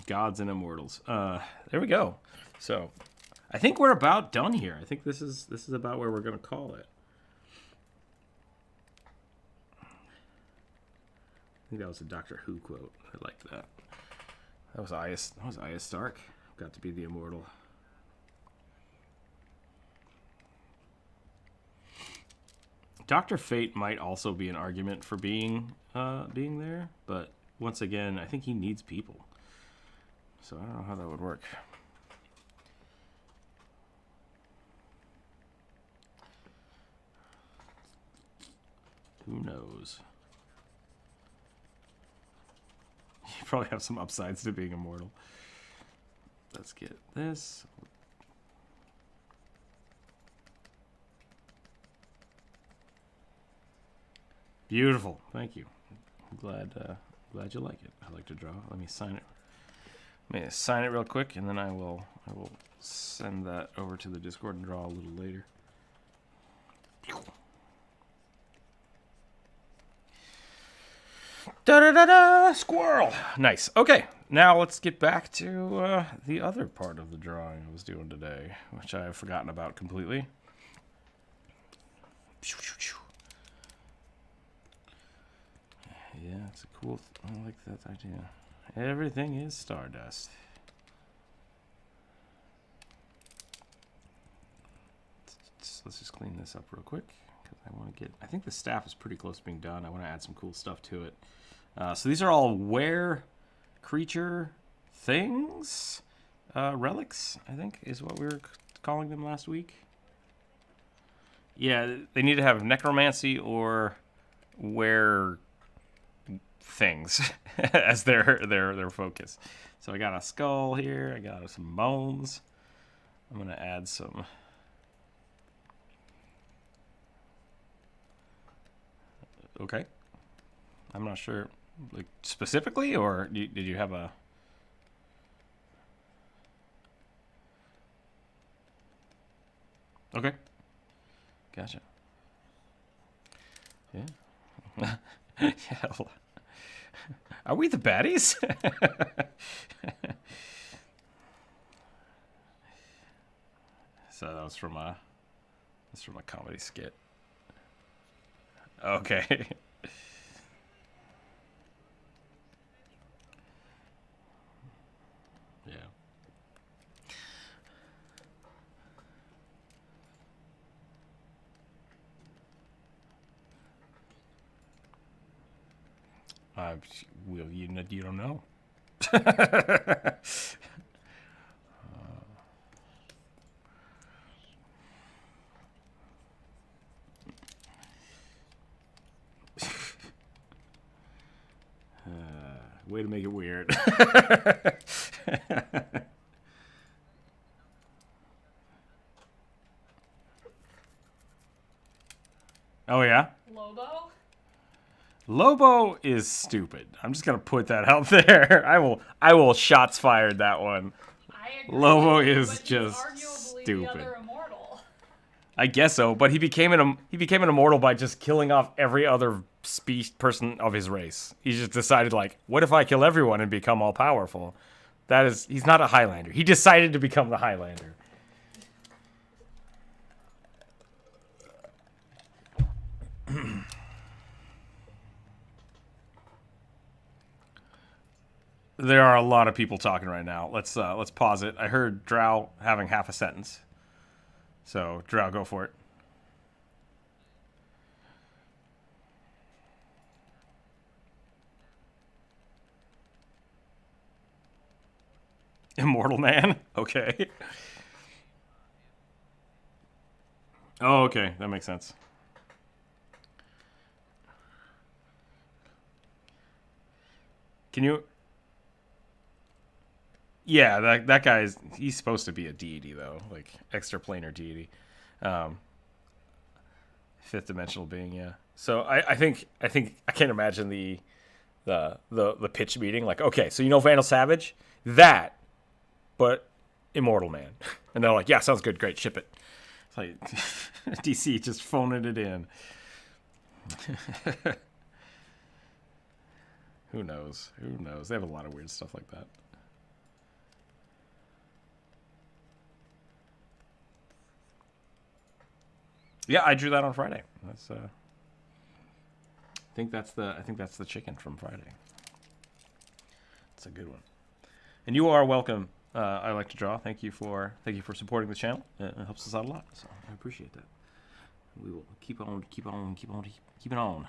Gods and Immortals. There we go. So I think we're about done here. I think this is about where we're going to call it. I think that was a Doctor Who quote. I liked that. That was Arya Stark. Got to be the immortal. Dr. Fate might also be an argument for being there, but once again, I think he needs people. So I don't know how that would work. Who knows? You probably have some upsides to being immortal. Let's get this. Beautiful. Thank you. I'm glad you like it. I like to draw. Let me sign it. Let me sign it real quick, and then I will send that over to the Discord and draw a little later. Da-da-da-da! Squirrel! Nice. Okay, now let's get back to the other part of the drawing I was doing today, which I have forgotten about completely. Yeah, it's a cool... I like that idea. Everything is stardust. Let's just clean this up real quick, because I want to get... I think the staff is pretty close to being done. I want to add some cool stuff to it. So these are all were creature things? Relics, I think, is what we were calling them last week. Yeah, they need to have necromancy or were things as their focus. So I got a skull here. I got some bones. I'm going to add some... Okay. I'm not sure, like, specifically, or did you have a... Okay. Gotcha. Yeah. Yeah. Are we the baddies? So that's from a comedy skit. Okay. Yeah. Well, you don't know. Way to make it weird. Oh, yeah? Lobo? Lobo is stupid. I'm just gonna put that out there. I will shots fired that one. I agree. Lobo is but just he's arguably stupid. the other immortal. I guess so, but he became an immortal by just killing off every other person of his race. He just decided, like, what if I kill everyone and become all powerful? He's not a Highlander. He decided to become the Highlander. There are a lot of people talking right now. Let's pause it. I heard Drow having half a sentence. So, Drow, go for it. Immortal man? Okay. Oh, okay. That makes sense. Can you... Yeah, that he's supposed to be a deity, though. Like, extraplanar deity. Fifth dimensional being, yeah. So I think I can't imagine the pitch meeting. Like, okay, so you know Vandal Savage? That, but immortal man. And they're like, yeah, sounds good, great, ship it. It's like DC just phoning it in. Who knows? Who knows? They have a lot of weird stuff like that. Yeah, I drew that on Friday. That's I think that's the chicken from Friday. It's a good one. And you are welcome. I like to draw. Thank you for supporting the channel. It helps us out a lot. So I appreciate that. We will keep on, keep it on.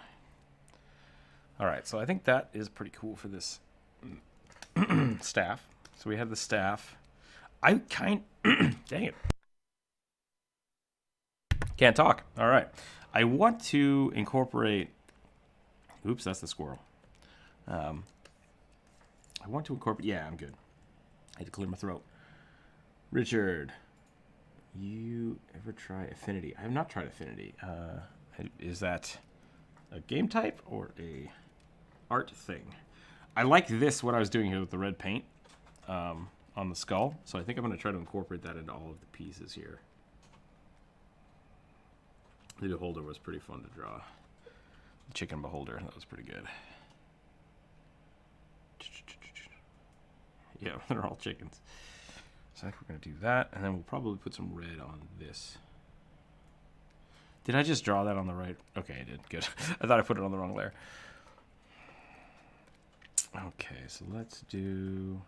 All right, so I think that is pretty cool for this staff. So we have the staff. Dang it. Can't talk. All right. I want to incorporate, oops, that's the squirrel. I want to incorporate, yeah, I'm good. I had to clear my throat. Richard, you ever try Affinity? I have not tried Affinity. Is that a game type or a art thing? I like this, what I was doing here with the red paint on the skull. So I think I'm going to try to incorporate that into all of the pieces here. The beholder was pretty fun to draw. The chicken beholder, that was pretty good. Yeah, they're all chickens. So I think we're going to do that, and then we'll probably put some red on this. Did I just draw that on the right? Okay, I did. Good. I thought I put it on the wrong layer. Okay, so let's do...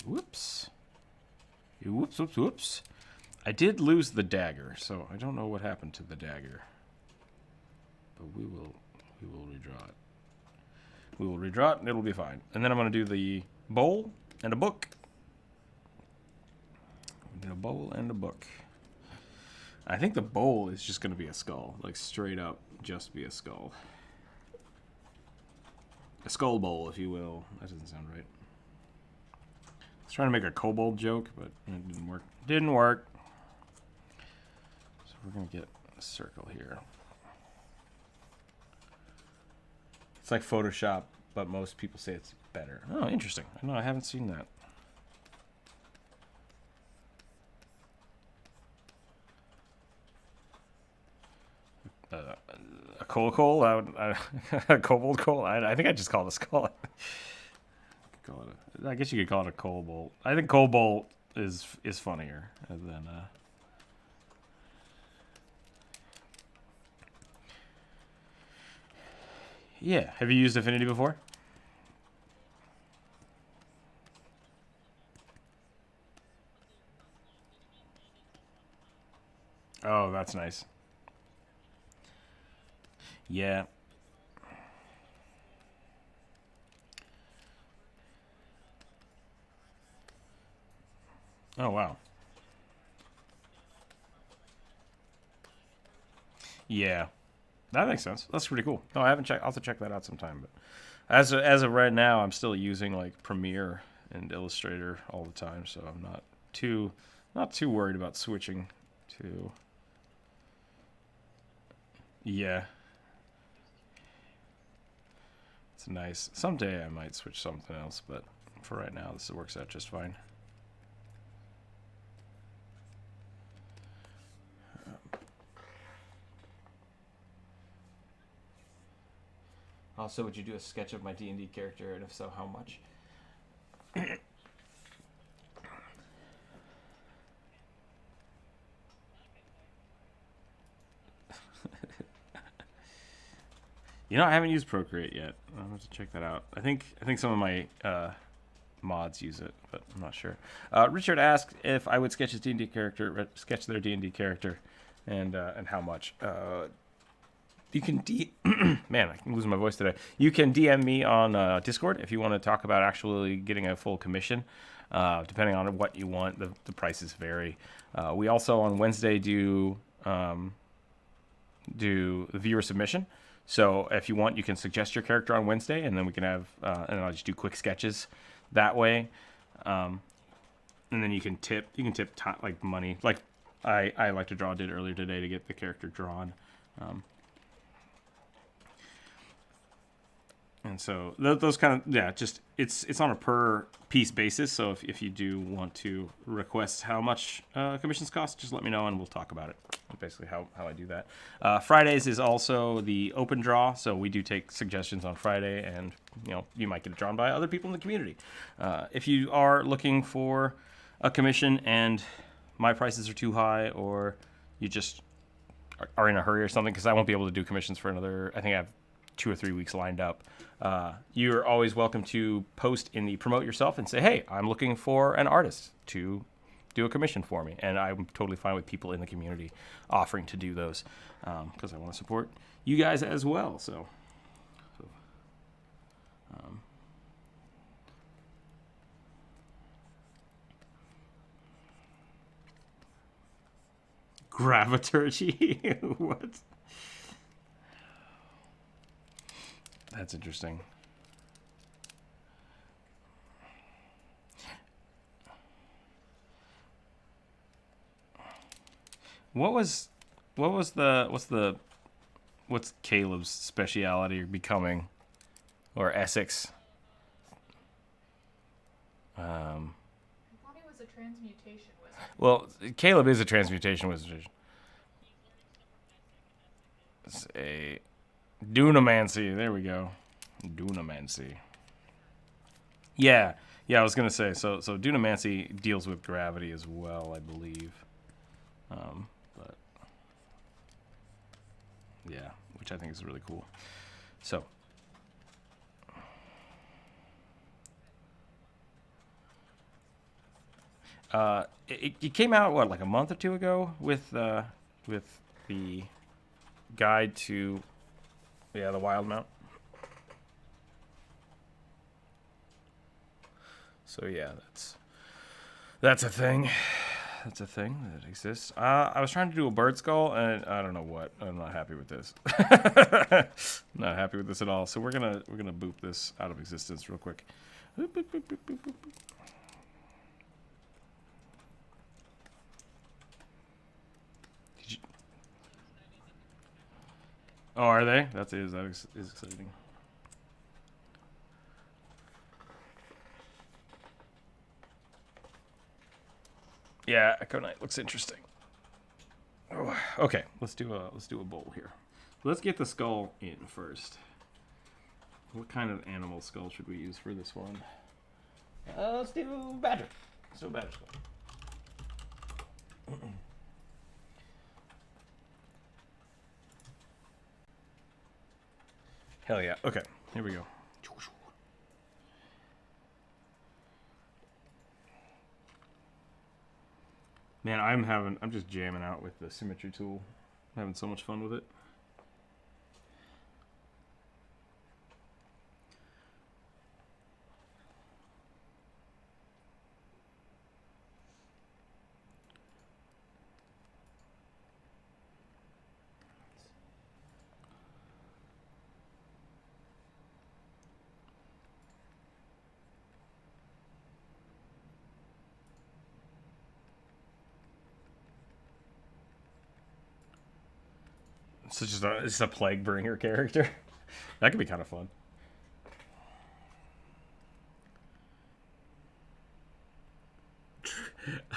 Whoops. Whoops, whoops, whoops. I did lose the dagger, so I don't know what happened to the dagger. But we will redraw it. We will redraw it, and it'll be fine. And then I'm going to do the bowl and a book. We need a bowl and a book. I think the bowl is just going to be a skull. Like, straight up, just be a skull. A skull bowl, if you will. That doesn't sound right. I was trying to make a kobold joke, but it didn't work. Didn't work. So we're going to get a circle here. It's like Photoshop, but most people say it's better. Oh, interesting. I know, I haven't seen that. A coal, a kobold coal. I think I just call it a skull. I guess you could call it a kobold. I think kobold is funnier than. Yeah, have you used Affinity before? Oh, that's nice. Yeah. Oh, wow. Yeah. That makes sense. That's pretty cool. No, I haven't checked. I'll have to check that out sometime. But as of right now, I'm still using like Premiere and Illustrator all the time, so I'm not too worried about switching to. Yeah. It's nice. Someday I might switch something else, but for right now, this works out just fine. Also, would you do a sketch of my D&D character, and if so, how much? You know, I haven't used Procreate yet. I'll have to check that out. I think some of my mods use it, but I'm not sure. Richard asked if I would sketch his D&D character, sketch their D&D character, and how much. You can man, I'm losing my voice today. You can DM me on Discord if you want to talk about actually getting a full commission. Depending on what you want, the prices vary. We also on Wednesday do the viewer submission. So if you want, you can suggest your character on Wednesday, and then we can have, and I'll just do quick sketches that way. And then you can tip like money. Like I like to draw did earlier today to get the character drawn. And so those kind of, yeah, just it's on a per piece basis. So if you do want to request how much commissions cost, just let me know and we'll talk about it. That's basically how I do that. Fridays is also the open draw. So we do take suggestions on Friday, and you might get it drawn by other people in the community. If you are looking for a commission and my prices are too high, or you just are in a hurry or something, because I won't be able to do commissions for another, I think I have 2 or 3 weeks lined up. You're always welcome to post in the promote yourself and say, hey, I'm looking for an artist to do a commission for me. And I'm totally fine with people in the community offering to do those because I want to support you guys as well. So Graviturgy? What? That's interesting. What's Caleb's speciality or becoming, or Essex? I thought he was a transmutation wizard. Well, Caleb is a transmutation wizard. It's a Dunamancy. There we go. Dunamancy. Yeah, I was gonna say so. Dunamancy deals with gravity as well, I believe. But yeah, which I think is really cool. So. It came out what, like a month or two ago with the guide to the Wild Mount. So yeah, that's a thing. That's a thing that exists. I was trying to do a bird skull, and I don't know what. I'm not happy with this. Not happy with this at all. So we're gonna boop this out of existence real quick. Boop, boop, boop, boop, boop, boop, boop. Oh, are they? That is exciting. Yeah, Echo Knight looks interesting. Oh, okay, let's do a bowl here. Let's get the skull in first. What kind of animal skull should we use for this one? Let's do badger. Let's do a badger skull. Hell yeah. Okay, here we go. Man, I'm just jamming out with the symmetry tool. I'm having so much fun with it. So it's a plague bringer character. That could be kind of fun.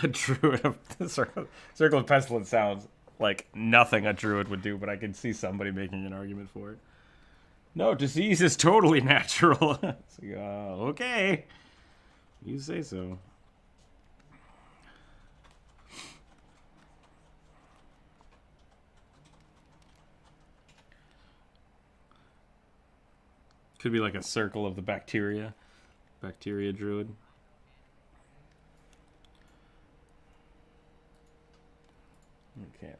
A druid of the circle of pestilence sounds like nothing a druid would do, but I can see somebody making an argument for it. No, disease is totally natural. It's like, okay, you say so. Could be like a circle of the bacteria druid. Okay.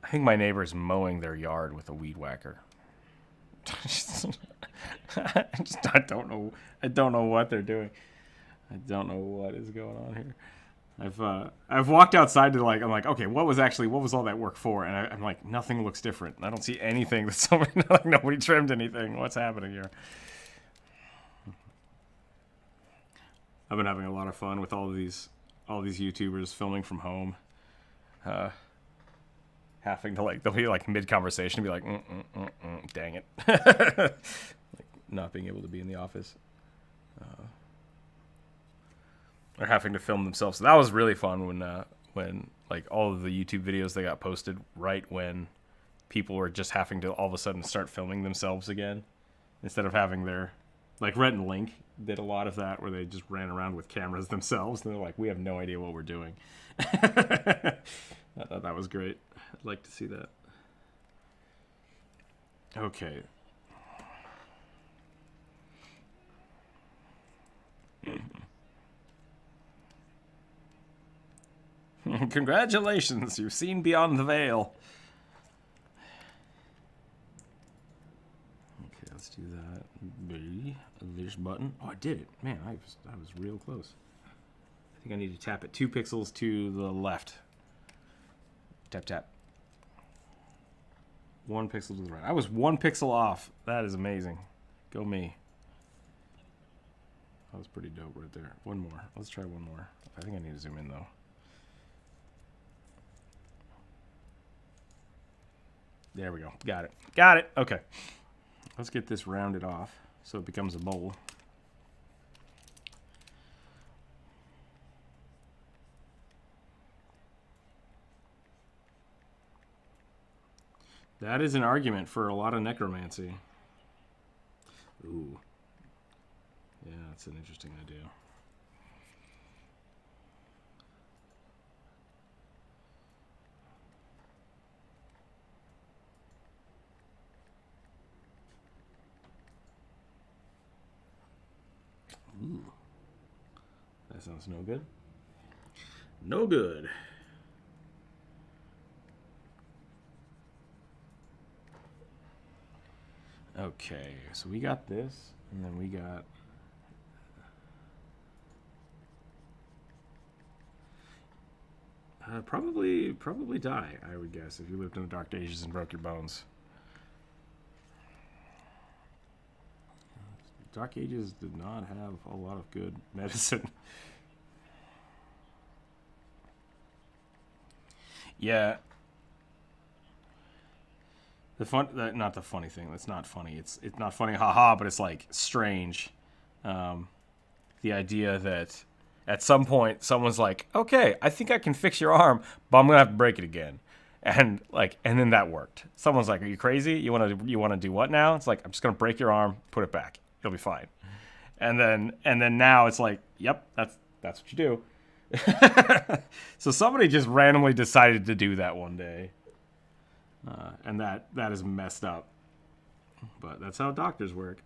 I think my neighbor's mowing their yard with a weed whacker. I don't know. I don't know what they're doing. I don't know what is going on here. I've walked outside to I'm like, okay, what was all that work for? And I'm like, nothing looks different. I don't see anything that somebody nobody trimmed anything. What's happening here? I've been having a lot of fun with all these YouTubers filming from home. Having to they'll be mid conversation, be like, dang it, not being able to be in the office, or having to film themselves. So that was really fun when all of the YouTube videos they got posted right when people were just having to all of a sudden start filming themselves again instead of having their, like Rhett and Link did a lot of that where they just ran around with cameras themselves and they're like, we have no idea what we're doing. I thought that was great. I'd like to see that. Okay. Congratulations, you've seen beyond the veil. Okay, let's do that. B, this button. Oh, I did it. Man, I was real close. I think I need to tap it 2 pixels to the left. Tap, tap. 1 pixel to the right. I was 1 pixel off. That is amazing. Go me. That was pretty dope right there. One more. Let's try one more. I think I need to zoom in, though. There we go. Got it. Got it. Okay. Let's get this rounded off so it becomes a bowl. That is an argument for a lot of necromancy. Ooh. Yeah, that's an interesting idea. Ooh. That sounds no good. No good. Okay, so we got this, and then we got... probably die, I would guess, if you lived in the Dark Ages and broke your bones. Dark Ages did not have a lot of good medicine. Yeah. Not the funny thing. That's not funny. It's not funny, haha, but it's like strange. The idea that at some point someone's like, okay, I think I can fix your arm, but I'm gonna have to break it again. And then that worked. Someone's like, are you crazy? You wanna do what now? It's like, I'm just gonna break your arm, put it back. You'll be fine. And then now it's like, yep, that's what you do. So somebody just randomly decided to do that one day. And that is messed up. But that's how doctors work.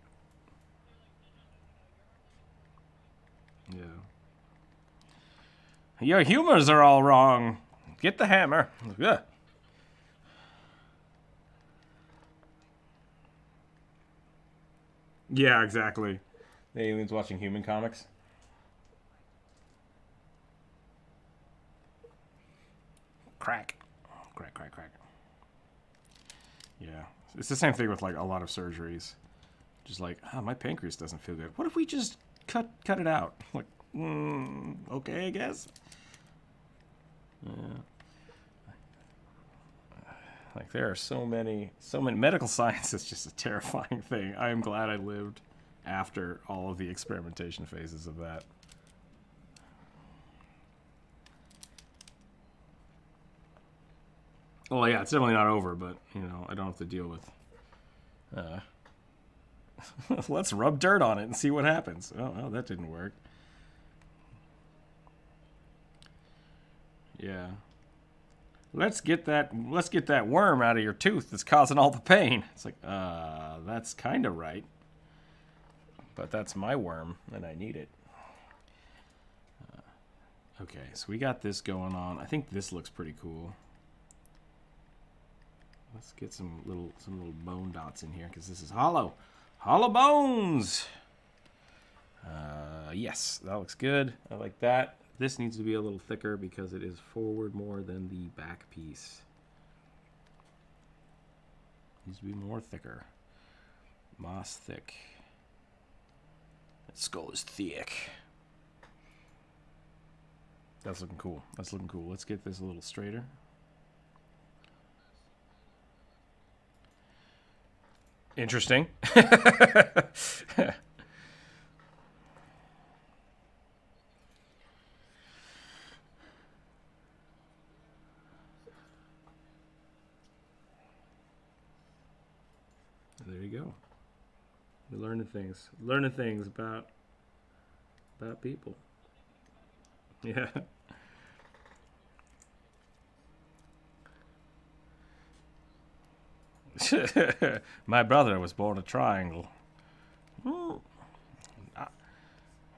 Yeah. Your humors are all wrong. Get the hammer. Yeah. Yeah, exactly. The aliens watching human comics. Crack. Crack, crack, crack. Yeah. It's the same thing with like a lot of surgeries. Just like, oh, my pancreas doesn't feel good. What if we just cut it out? Like, okay, I guess. Yeah. Like there are so many medical science is just a terrifying thing. I am glad I lived after all of the experimentation phases of that. Well, yeah, it's definitely not over, but you know, I don't have to deal with let's rub dirt on it and see what happens. Oh, that didn't work. Yeah. Let's get that worm out of your tooth that's causing all the pain. It's like, that's kind of right. But that's my worm, and I need it. Okay, so we got this going on. I think this looks pretty cool. Let's get some little bone dots in here, because this is hollow. Hollow bones! Yes, that looks good. I like that. This needs to be a little thicker because it is forward more than the back piece. Needs to be more thicker. Moss thick. That skull is thick. That's looking cool. That's looking cool. Let's get this a little straighter. Interesting. We're learning things about people. Yeah. My brother was born a triangle.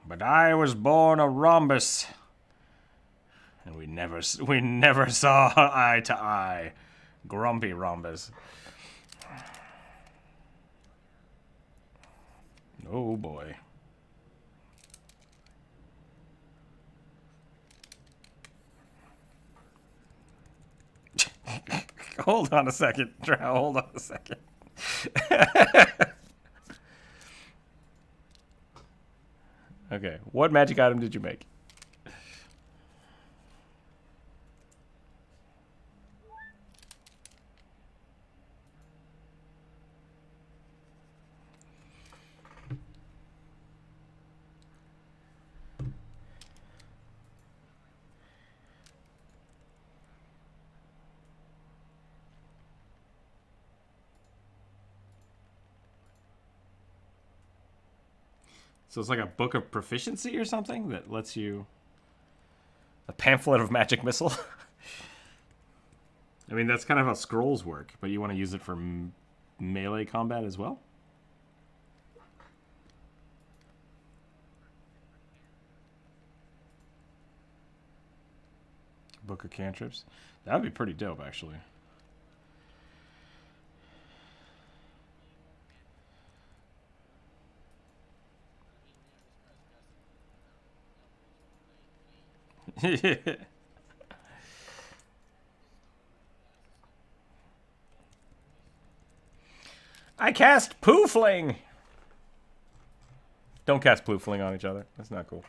But I was born a rhombus. And we never saw eye to eye. Grumpy rhombus. Oh boy. Hold on a second, Drow. Hold on a second. Okay, what magic item did you make? So it's like a book of proficiency or something that lets you... A pamphlet of magic missile? I mean, that's kind of how scrolls work, but you want to use it for melee combat as well? Book of cantrips? That would be pretty dope, actually. I cast Poofling! Don't cast Poofling on each other. That's not cool.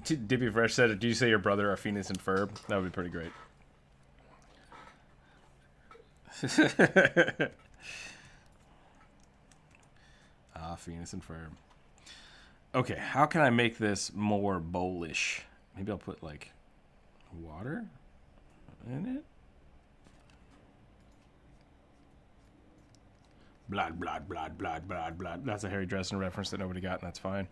Dippy Fresh said, "Do you say your brother are Phoenix and Ferb?" That would be pretty great. Phoenix and Ferb. Okay, how can I make this more bowlish? Maybe I'll put, like, water in it? Blood, blood, blood, blood, blood, blood. That's a Harry Dresden reference that nobody got, and that's fine.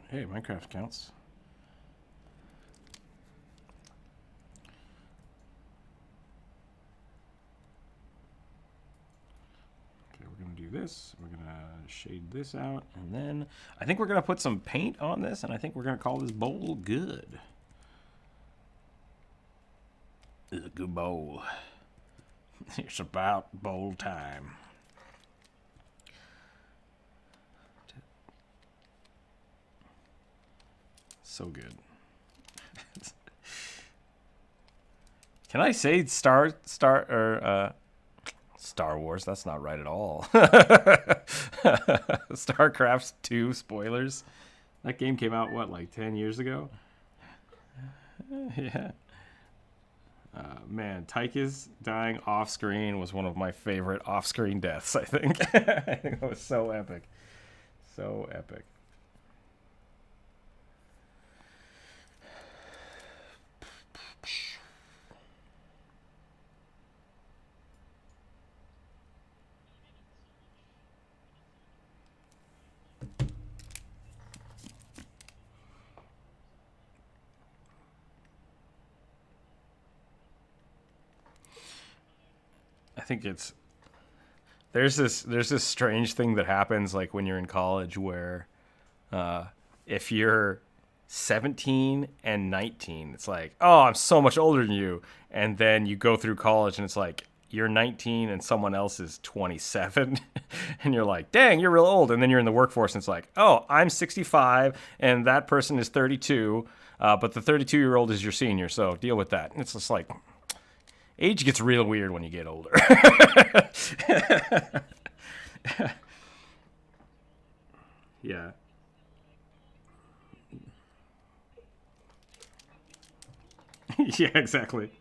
Hey, Minecraft counts. Okay, we're going to do this. We're going to shade this out. And then I think we're going to put some paint on this, and I think we're going to call this bowl good. It's a good bowl. It's about bowl time. So good. Can I say Star Wars? That's not right at all. StarCraft 2 spoilers. That game came out, what, like 10 years ago? Yeah. Man, Tychus dying off screen was one of my favorite off screen deaths, I think. I think that was so epic. So epic. I think it's there's this strange thing that happens like when you're in college where if you're 17 and 19, it's like, oh, I'm so much older than you, and then you go through college and it's like you're 19 and someone else is 27 and you're like, dang, you're real old. And then you're in the workforce and it's like, oh, I'm 65 and that person is 32, but the 32-year-old is your senior, so deal with that. And it's just like, age gets real weird when you get older. Yeah. Yeah, exactly.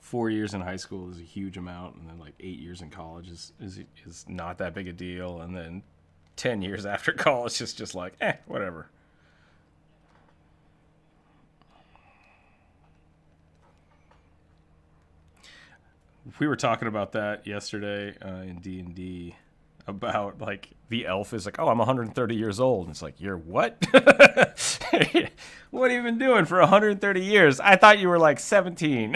4 years in high school is a huge amount, and then like 8 years in college is not that big a deal, and then 10 years after college, it's just like, whatever. We were talking about that yesterday in D&D about like the elf is like, oh, I'm 130 years old. And it's like, you're what? What have you been doing for 130 years? I thought you were like 17.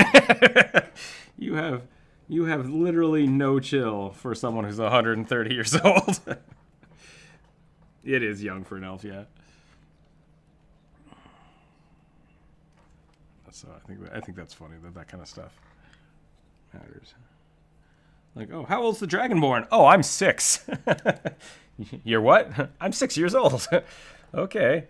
You have literally no chill for someone who's 130 years old. It is young for an elf, yeah. So I think that's funny that kind of stuff matters. Like, oh, how old's the Dragonborn? Oh, I'm 6. You're what? I'm 6 years old. Okay.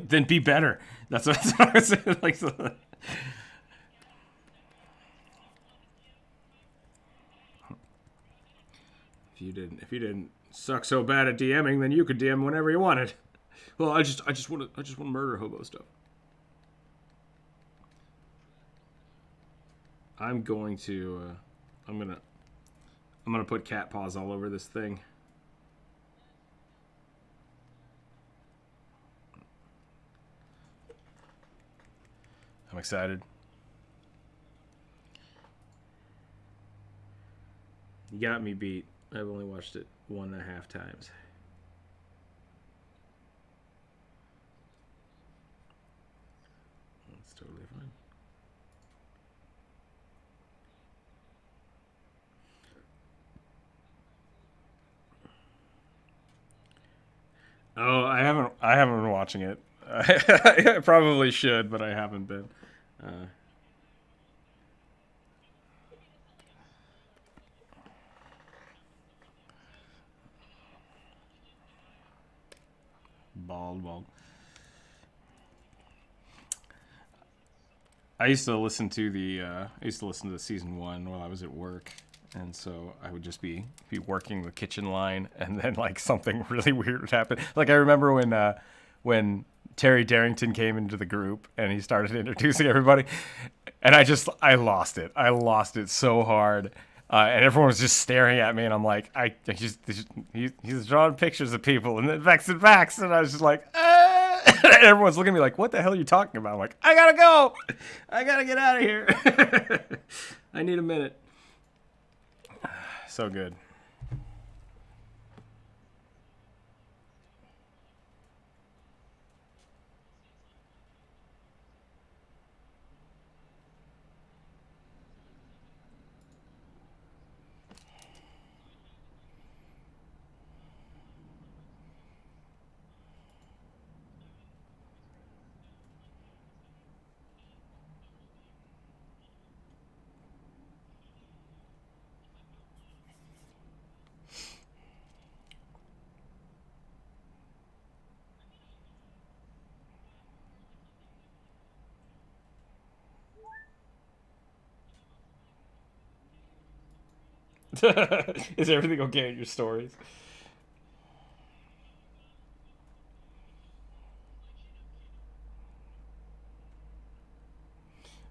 Then be better. That's what I was saying. Like, if you didn't suck so bad at DMing, then you could DM whenever you wanted. Well, I just want to murder hobo stuff. I'm going to I'm gonna put cat paws all over this thing. I'm excited. You got me beat. I've only watched it 1.5 times. That's totally fine. Oh, I haven't been watching it. I probably should, but I haven't been. Bald. I used to listen to the season 1 while I was at work, and so I would just be working the kitchen line, and then like something really weird would happen. Like I remember when Terry Darrington came into the group and he started introducing everybody, and I lost it. I lost it so hard. And everyone was just staring at me, and I'm like, he's drawing pictures of people, and then Vex and Vax, and I was just like, and everyone's looking at me like, what the hell are you talking about? I'm like, I gotta go, I gotta get out of here. I need a minute. So good. Is everything okay in your stories?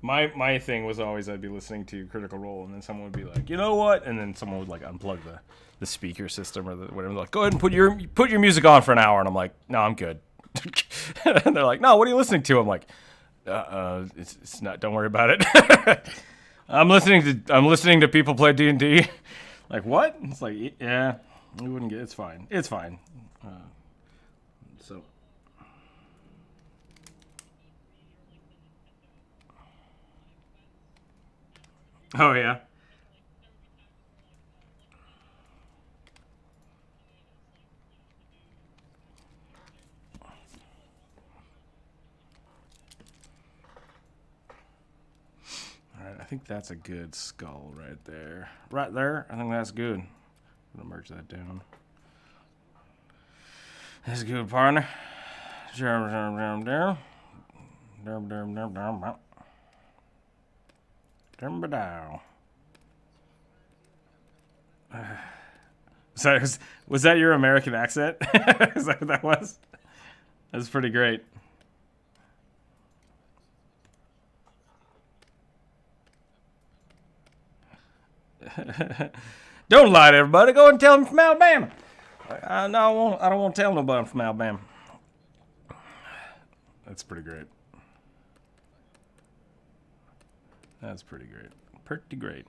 My thing was always I'd be listening to Critical Role, and then someone would be like, you know what? And then someone would like unplug the speaker system or whatever. Like, go ahead and put your music on for an hour, and I'm like, no, I'm good. And they're like, no, what are you listening to? I'm like, it's not. Don't worry about it. I'm listening to people play D&D. Like, what? It's like, yeah, we wouldn't get. It's fine. It's fine. So. Oh yeah. All right, I think that's a good skull right there. Right there, I think that's good. I'm gonna merge that down. That's good, partner. Down. Was that your American accent? Is that what that was? That's pretty great. Don't lie to everybody. Go and tell them from Alabama. No, I don't want to tell nobody I'm from Alabama. That's pretty great. That's pretty great. Pretty great.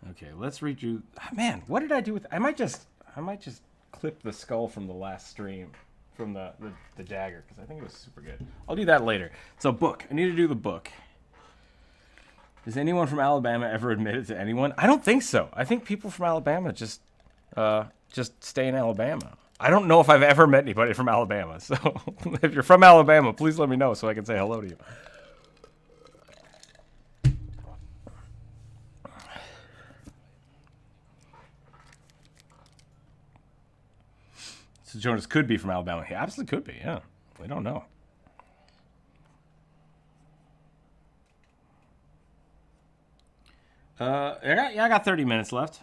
Okay, let's read you. Man, what did I do with? I might just clip the skull from the last stream, from the dagger, because I think it was super good. I'll do that later. So book. I need to do the book. Has anyone from Alabama ever admitted to anyone? I don't think so. I think people from Alabama just stay in Alabama. I don't know if I've ever met anybody from Alabama. So if you're from Alabama, please let me know so I can say hello to you. So Jonas could be from Alabama. He absolutely could be, yeah. We don't know. I got 30 minutes left.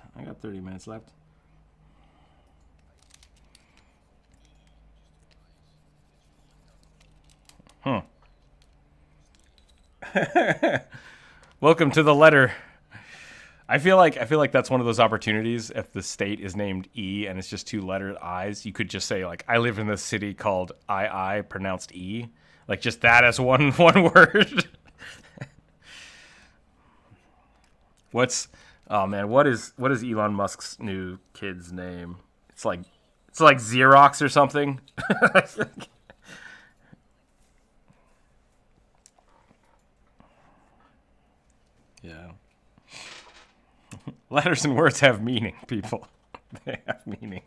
Welcome to the letter. I feel like that's one of those opportunities. If the state is named E and it's just two letter I's, you could just say like, I live in this city called I pronounced E, like just that as one word. What is Elon Musk's new kid's name? It's like Xerox or something. Yeah. Letters and words have meaning, people. They have meaning.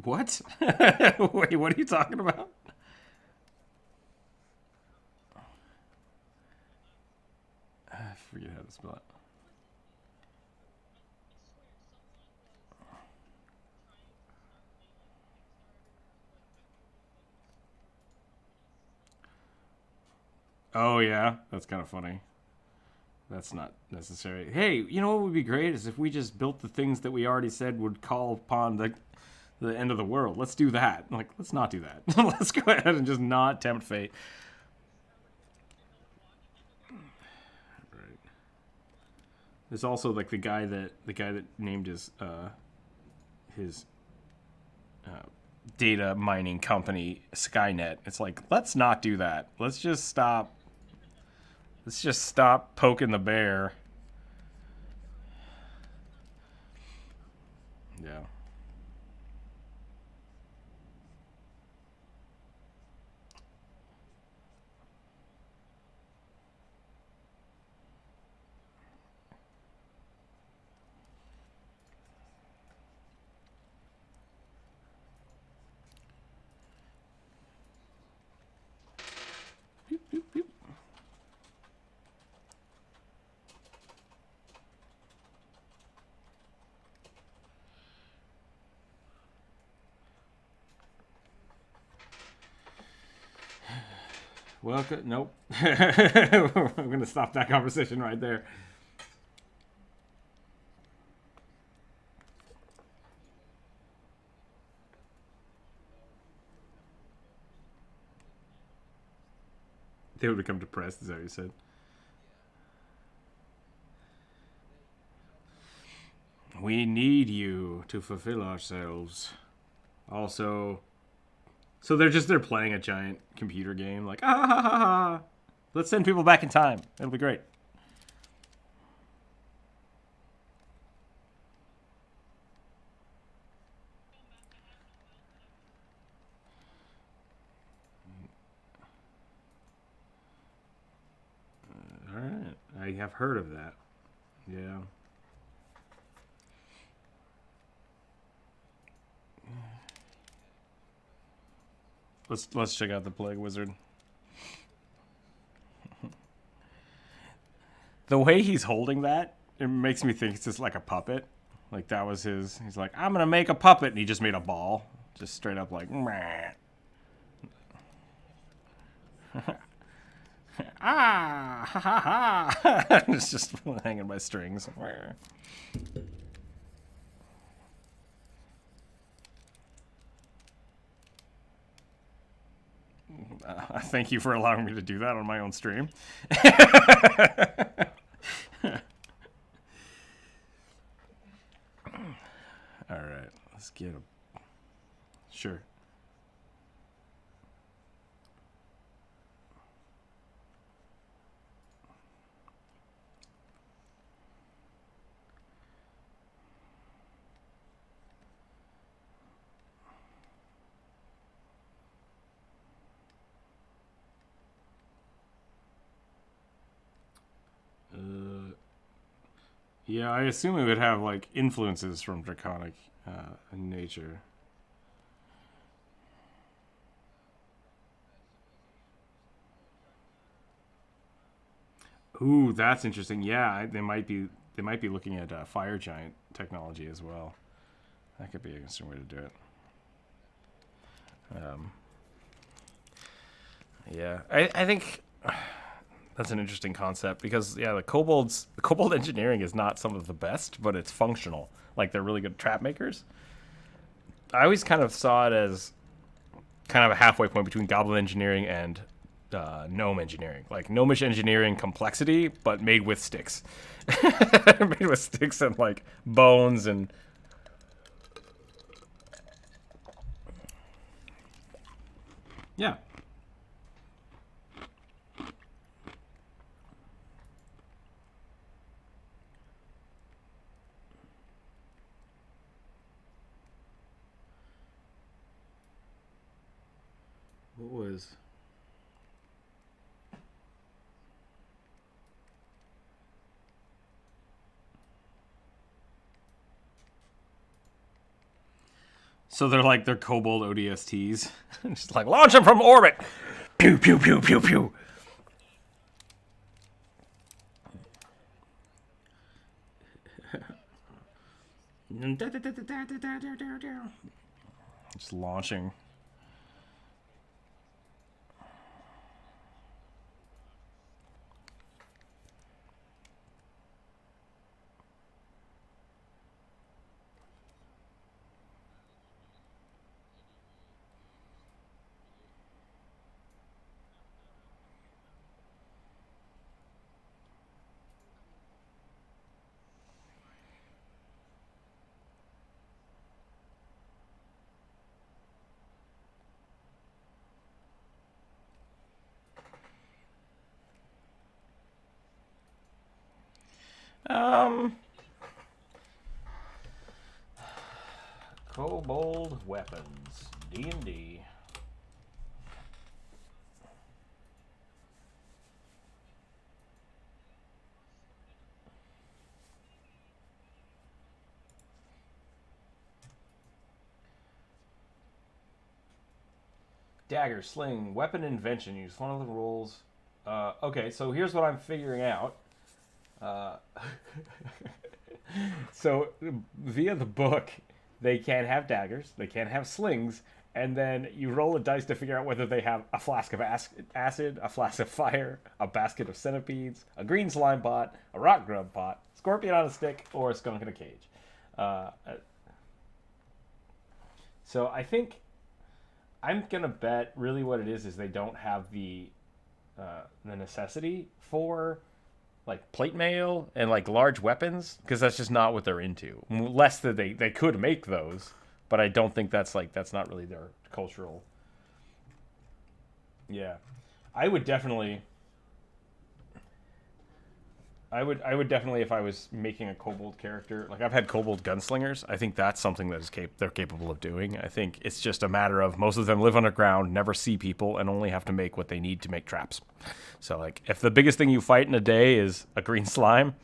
What? Wait, what are you talking about? I forget how to spell it. Oh, yeah. That's kind of funny. That's not necessary. Hey, you know what would be great is if we just built the things that we already said would call upon the end of the world. Let's do that. Like, let's not do that. Let's go ahead and just not tempt fate. Right. There's also like the guy that named his data mining company Skynet. It's like, let's not do that. Let's just stop poking the bear. Yeah. Beep, beep, beep. Welcome. Nope. I'm going to stop that conversation right there. They would become depressed, is that what you said? We need you to fulfill ourselves. Also, so they're playing a giant computer game, like, ah ha ha ha. Let's send people back in time. It'll be great. All right, I have heard of that. Yeah. Let's check out the Plague Wizard. The way he's holding that, it makes me think it's just like a puppet. Like that was his. He's like, I'm gonna make a puppet, and he just made a ball, just straight up like. Meh. Ah, ha ha ha. It's just hanging by strings. Thank you for allowing me to do that on my own stream. All right, let's get a... Sure. Yeah, I assume it would have like influences from draconic nature. Ooh, that's interesting. Yeah, they might be looking at fire giant technology as well. That could be an interesting way to do it. Yeah, I think that's an interesting concept because yeah, the kobold engineering is not some of the best, but it's functional. Like they're really good trap makers. I always kind of saw it as kind of a halfway point between goblin engineering and gnome engineering, like gnomish engineering complexity, but made with sticks, made with sticks and like bones and. Yeah. What was? So they're kobold ODSTs. Just like launch them from orbit. Pew pew pew pew pew. Just launching. Kobold weapons, D&D. Dagger, sling, weapon invention. Use one of the rolls. Okay, so here's what I'm figuring out. So via the book, they can't have daggers, they can't have slings, and then you roll a dice to figure out whether they have a flask of acid, a flask of fire, a basket of centipedes, a green slime pot, a rock grub pot, scorpion on a stick, or a skunk in a cage. Uh, so I think I'm gonna bet really what it is they don't have the necessity for like plate mail and like large weapons because that's just not what they're into. Less that they could make those, but I don't think that's not really their cultural. Yeah, I would definitely. I would definitely if I was making a kobold character, like I've had kobold gunslingers. I think that's something that is they're capable of doing. I think it's just a matter of most of them live underground, never see people, and only have to make what they need to make traps. So like if the biggest thing you fight in a day is a green slime,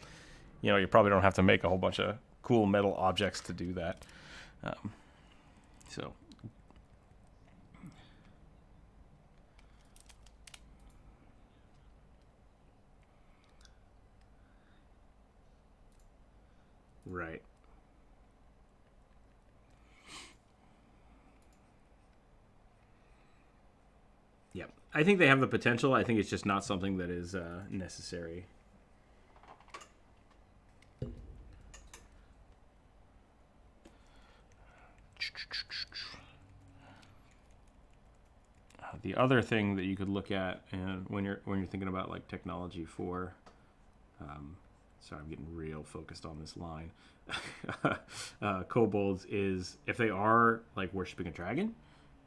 you probably don't have to make a whole bunch of cool metal objects to do that. So right. Yep. I think they have the potential. I think it's just not something that is necessary. The other thing that you could look at, and when you're thinking about like technology for, sorry, I'm getting real focused on this line. Kobolds is if they are like worshiping a dragon,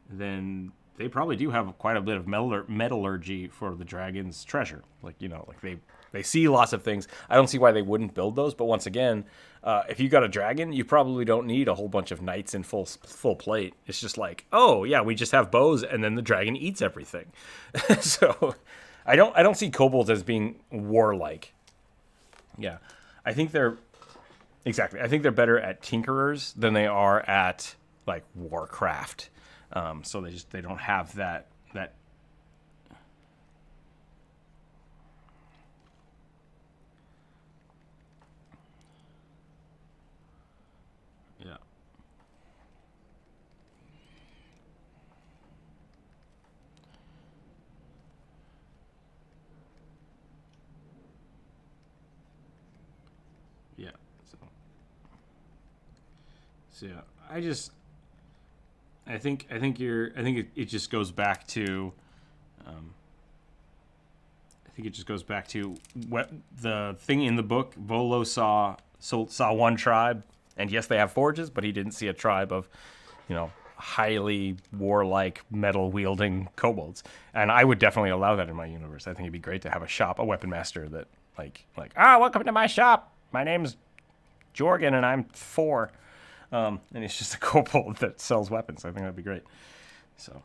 then they probably do have quite a bit of metallurgy for the dragon's treasure. Like, you know, like they see lots of things. I don't see why they wouldn't build those. But once again, if you got a dragon, you probably don't need a whole bunch of knights in full plate. It's just like, oh yeah, we just have bows, and then the dragon eats everything. So I don't see kobolds as being warlike. Yeah, I think they're better at tinkerers than they are at like warcraft. So they don't have that. Yeah. Yeah. So yeah, I think it just goes back to what the thing in the book. Volo saw one tribe, and yes, they have forges, but he didn't see a tribe of, you know, highly warlike metal wielding kobolds. And I would definitely allow that in my universe. I think it'd be great to have a weapon master that like welcome to my shop. My name's Jorgen, and I'm 4. And it's just a kobold that sells weapons. I think that'd be great. So.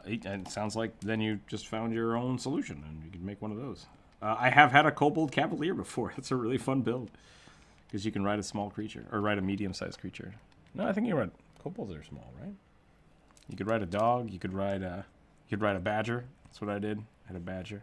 It sounds like then you just found your own solution, and you can make one of those. I have had a kobold cavalier before. It's a really fun build because you can ride a small creature or ride a medium-sized creature. No, I think you ride kobolds are small, right? You could ride a dog. You could ride a badger. That's what I did. I had a badger.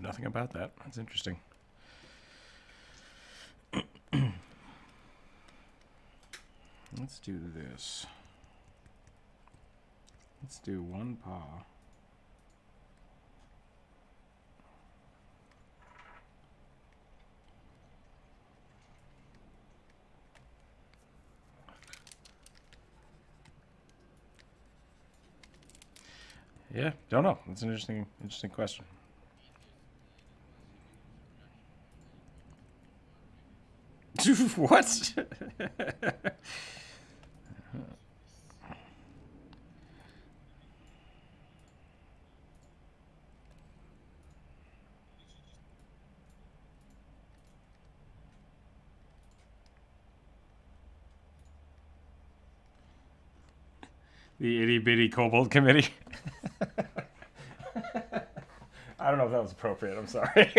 Nothing about that. That's interesting. Let's do this. Let's do one paw. Yeah, don't know. That's an interesting question. What? The itty bitty kobold committee. I don't know if that was appropriate. I'm sorry.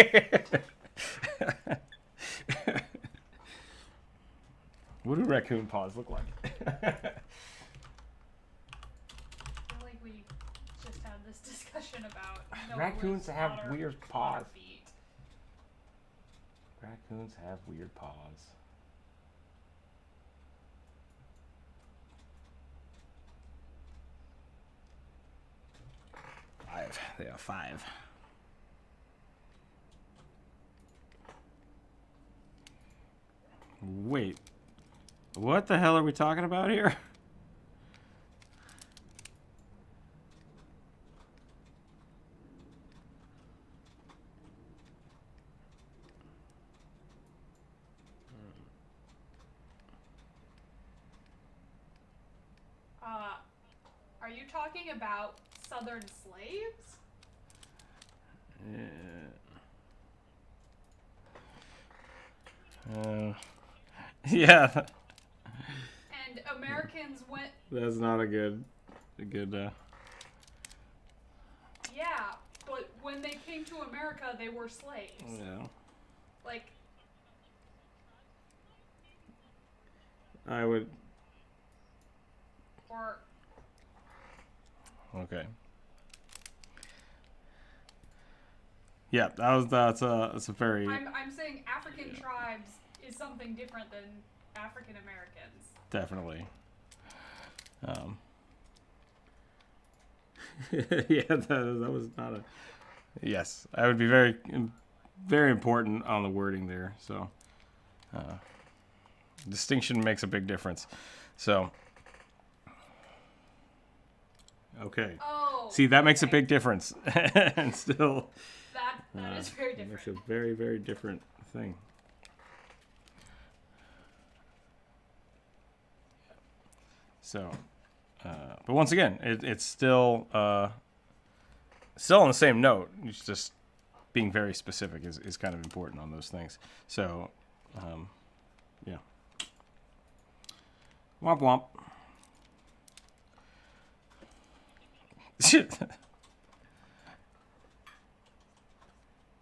What do raccoon paws look like? I feel like we just had this discussion about Raccoons have weird paws. Feet. Raccoons have weird paws. 5. They are 5. Wait. What the hell are we talking about here? Are you talking about Southern slaves? Yeah. And Americans went. That's not a good. Yeah, but when they came to America, they were slaves. Yeah. Like. I would. Or. Okay. Yeah, that's a very. I'm saying African tribes is something different than African Americans. Definitely. Yeah, that was not a. Yes, I would be very, very important on the wording there. So, distinction makes a big difference. So. Okay. Oh. See, that makes a okay. big difference, and still. That is very different. Makes a very, very different thing. So, but once again, it's still on the same note. It's just being very specific is kind of important on those things. So, yeah. Womp womp.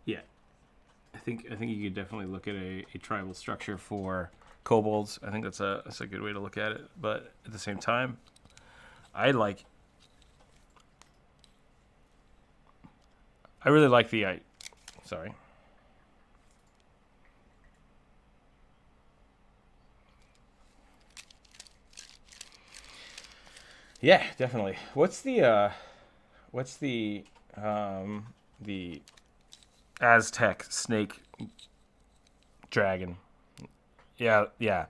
Yeah, I think you could definitely look at a tribal structure for kobolds. I think that's a good way to look at it. But at the same time, I really like the sorry. Yeah, definitely. What's the Aztec snake dragon? Yeah.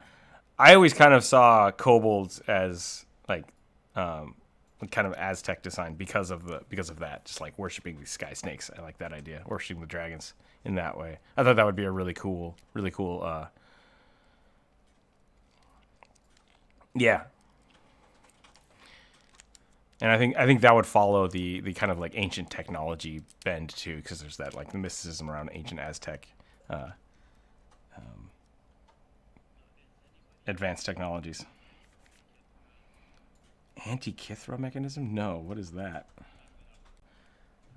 I always kind of saw kobolds as like kind of Aztec design because of that, just like worshiping these sky snakes. I like that idea, worshiping the dragons in that way. I thought that would be a really cool yeah. And I think that would follow the kind of like ancient technology bend too, because there's that like the mysticism around ancient Aztec advanced technologies. Anti-Kithra mechanism? No, what is that?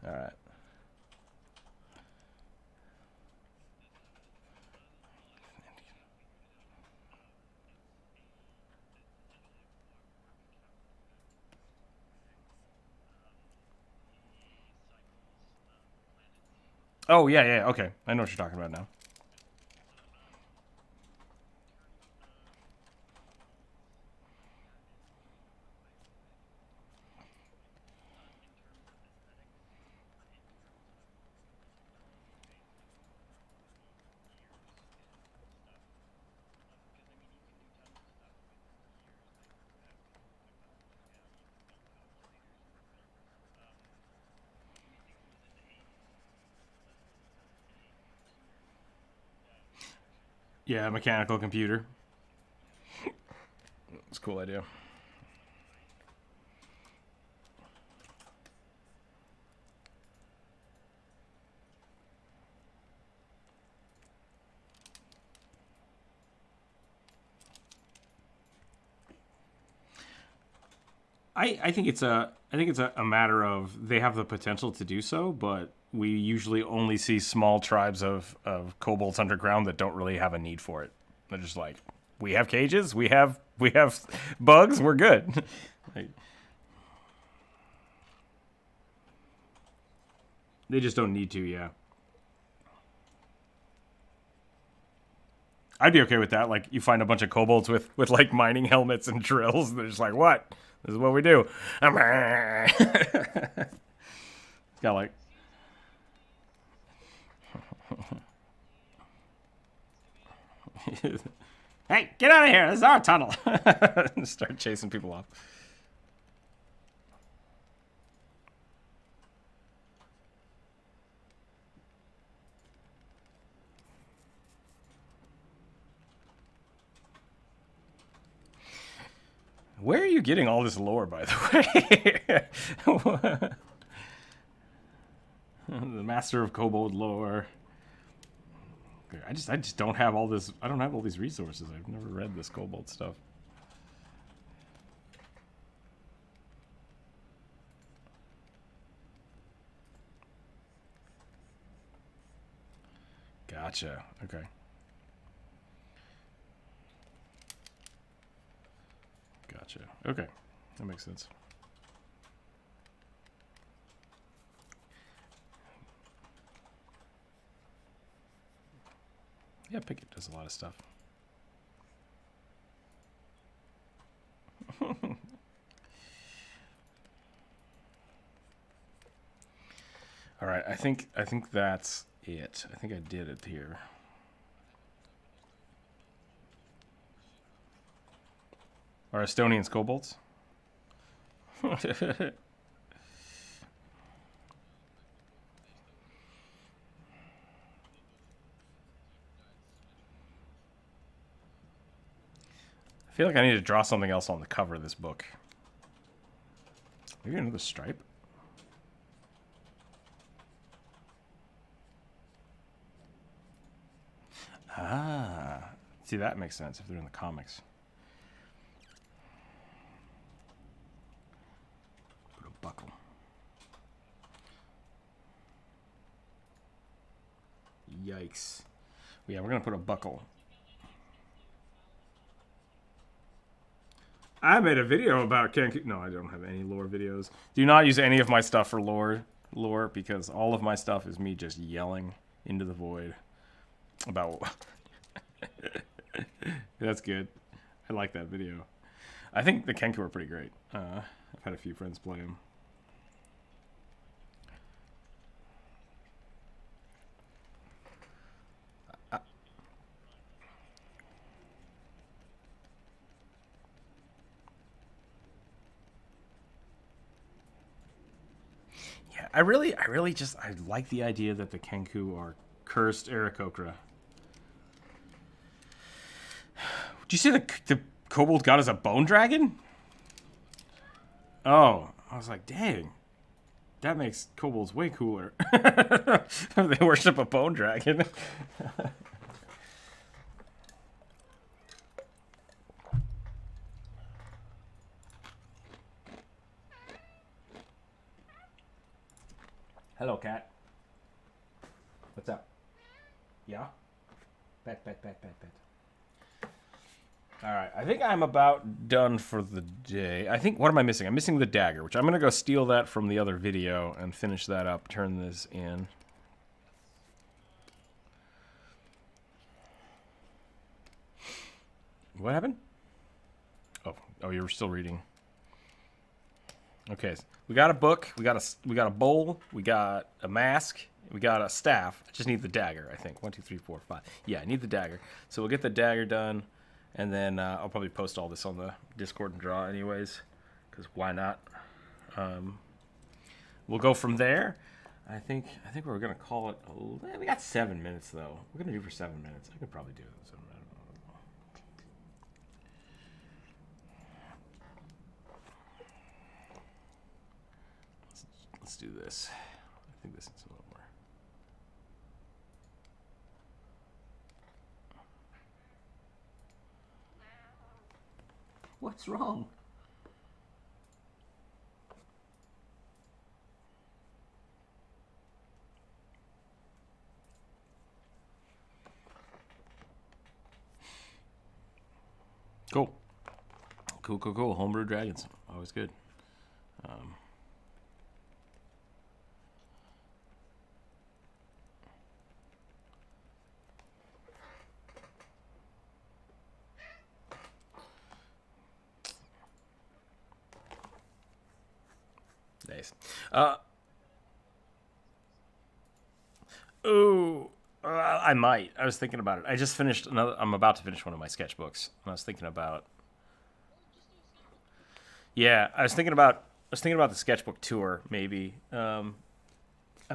All right. Oh, yeah, okay. I know what you're talking about now. Yeah, mechanical computer. It's a cool idea. I think it's a matter of they have the potential to do so, but we usually only see small tribes of kobolds underground that don't really have a need for it. They're just like, we have cages, we have bugs, we're good. Like, they just don't need to, yeah. I'd be okay with that. Like, you find a bunch of kobolds with like mining helmets and drills, and they're just like, what? This is what we do. It's got like. Hey, get out of here! This is our tunnel. Start chasing people off. Where are you getting all this lore, by the way? The master of kobold lore. I just don't have all this. I don't have all these resources. I've never read this Cobalt stuff. Gotcha. Okay. Gotcha. Okay. That makes sense. Yeah, Pickett does a lot of stuff. All right, I think that's it. I think I did it here. Are Estonians kobolds? I feel like I need to draw something else on the cover of this book. Maybe another stripe? Ah. See, that makes sense if they're in the comics. Put a buckle. Yikes. Yeah, we're going to put a buckle. I made a video about Cancun. No, I don't have any lore videos. Do not use any of my stuff for lore because all of my stuff is me just yelling into the void about. That's good. I like that video. I think the Kenku are pretty great. I've had a few friends play them. I really just, I like the idea that the Kenku are cursed Aarakocra. Do you see the kobold god as a bone dragon? Oh, I was like, dang. That makes kobolds way cooler. They worship a bone dragon. Hello, cat. What's up? Yeah? Pet. Alright, I think I'm about done for the day. I think, what am I missing? I'm missing the dagger, which I'm going to go steal that from the other video and finish that up, turn this in. What happened? Oh, you were still reading. Okay, we got a book, we got a bowl, we got a mask, we got a staff. I just need the dagger, I think. 1, 2, 3, 4, 5. Yeah, I need the dagger. So we'll get the dagger done, and then I'll probably post all this on the Discord and draw anyways, because why not? We'll go from there. I think we're gonna call it. We got 7 minutes though. We're gonna do for 7 minutes. I could probably do it. So let's do this. I think this is a little more. What's wrong? Cool. Cool. Homebrew dragons. Always good. Nice. I might. I was thinking about it. I just finished another. I'm about to finish one of my sketchbooks, and I was thinking about. Yeah, I was thinking about the sketchbook tour. Maybe I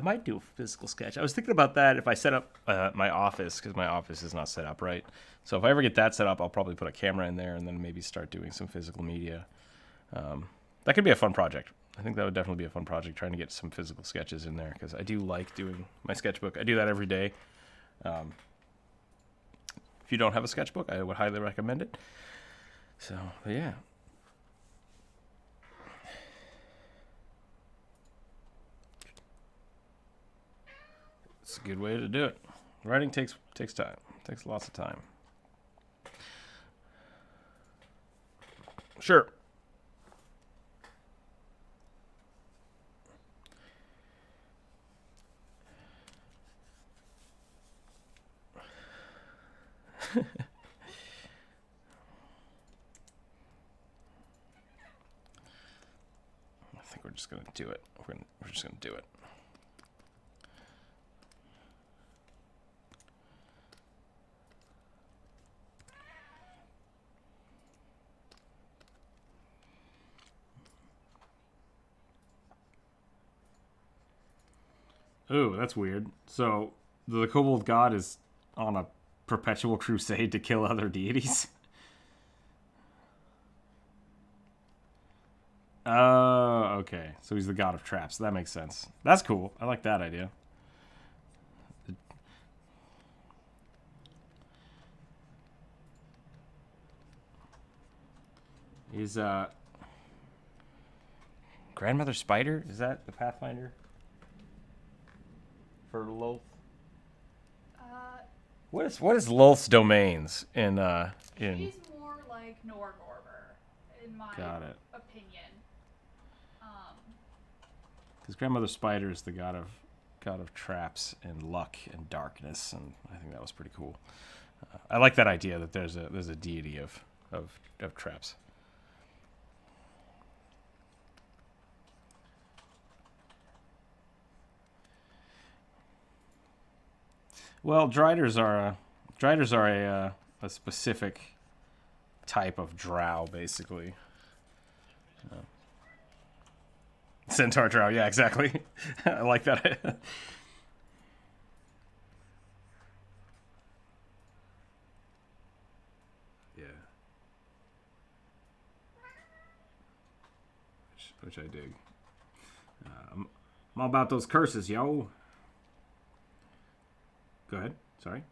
might do a physical sketch. I was thinking about that if I set up my office, because my office is not set up right. So if I ever get that set up, I'll probably put a camera in there and then maybe start doing some physical media. That could be a fun project. I think that would definitely be a fun project, trying to get some physical sketches in there, because I do like doing my sketchbook. I do that every day. If you don't have a sketchbook, I would highly recommend it. So, yeah. It's a good way to do it. Writing takes time. Takes lots of time. Sure. I think we're just gonna do it. We're just gonna do it. Ooh, that's weird. So the kobold god is on a perpetual crusade to kill other deities. Oh, okay. So he's the god of traps. That makes sense. That's cool. I like that idea. Is Grandmother Spider? Is that the Pathfinder for Lolth? What is Lolth's domains in He's more like Norgorber, in my opinion. Because Grandmother Spider is the god of traps and luck and darkness, and I think that was pretty cool. I like that idea that there's a deity of traps. Well, driders are a specific type of drow, basically. Centaur drow, yeah, exactly. I like that. Yeah. Which I dig. I'm all about those curses, yo. Go ahead. Sorry.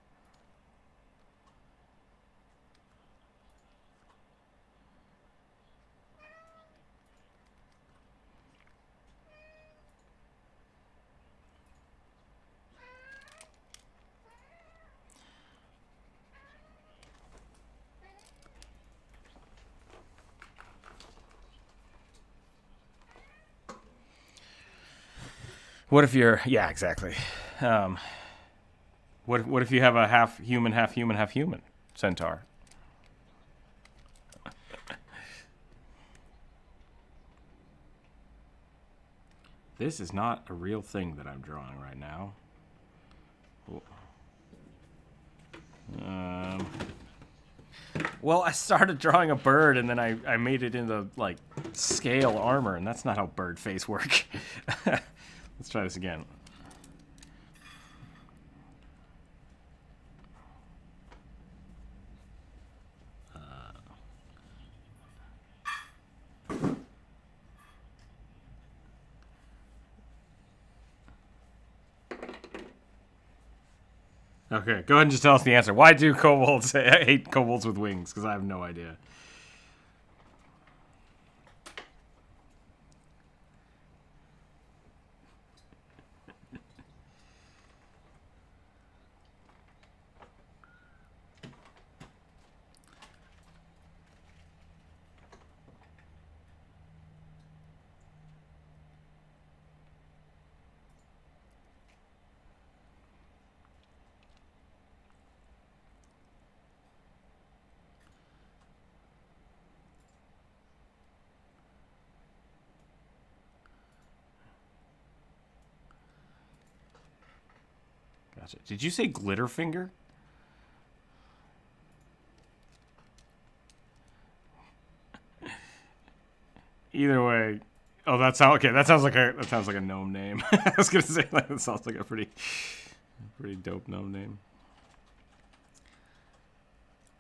What if you're... Yeah, exactly. What if you have a half human centaur? This is not a real thing that I'm drawing right now. Well, I started drawing a bird and then I made it into like scale armor, and that's not how bird face work. Let's try this again. Okay, go ahead and just tell us the answer. Why do kobolds hate kobolds with wings? Because I have no idea. Gotcha. Did you say Glitterfinger? Either way, oh, that sounds like a gnome name. I was gonna say that sounds like a pretty dope gnome name.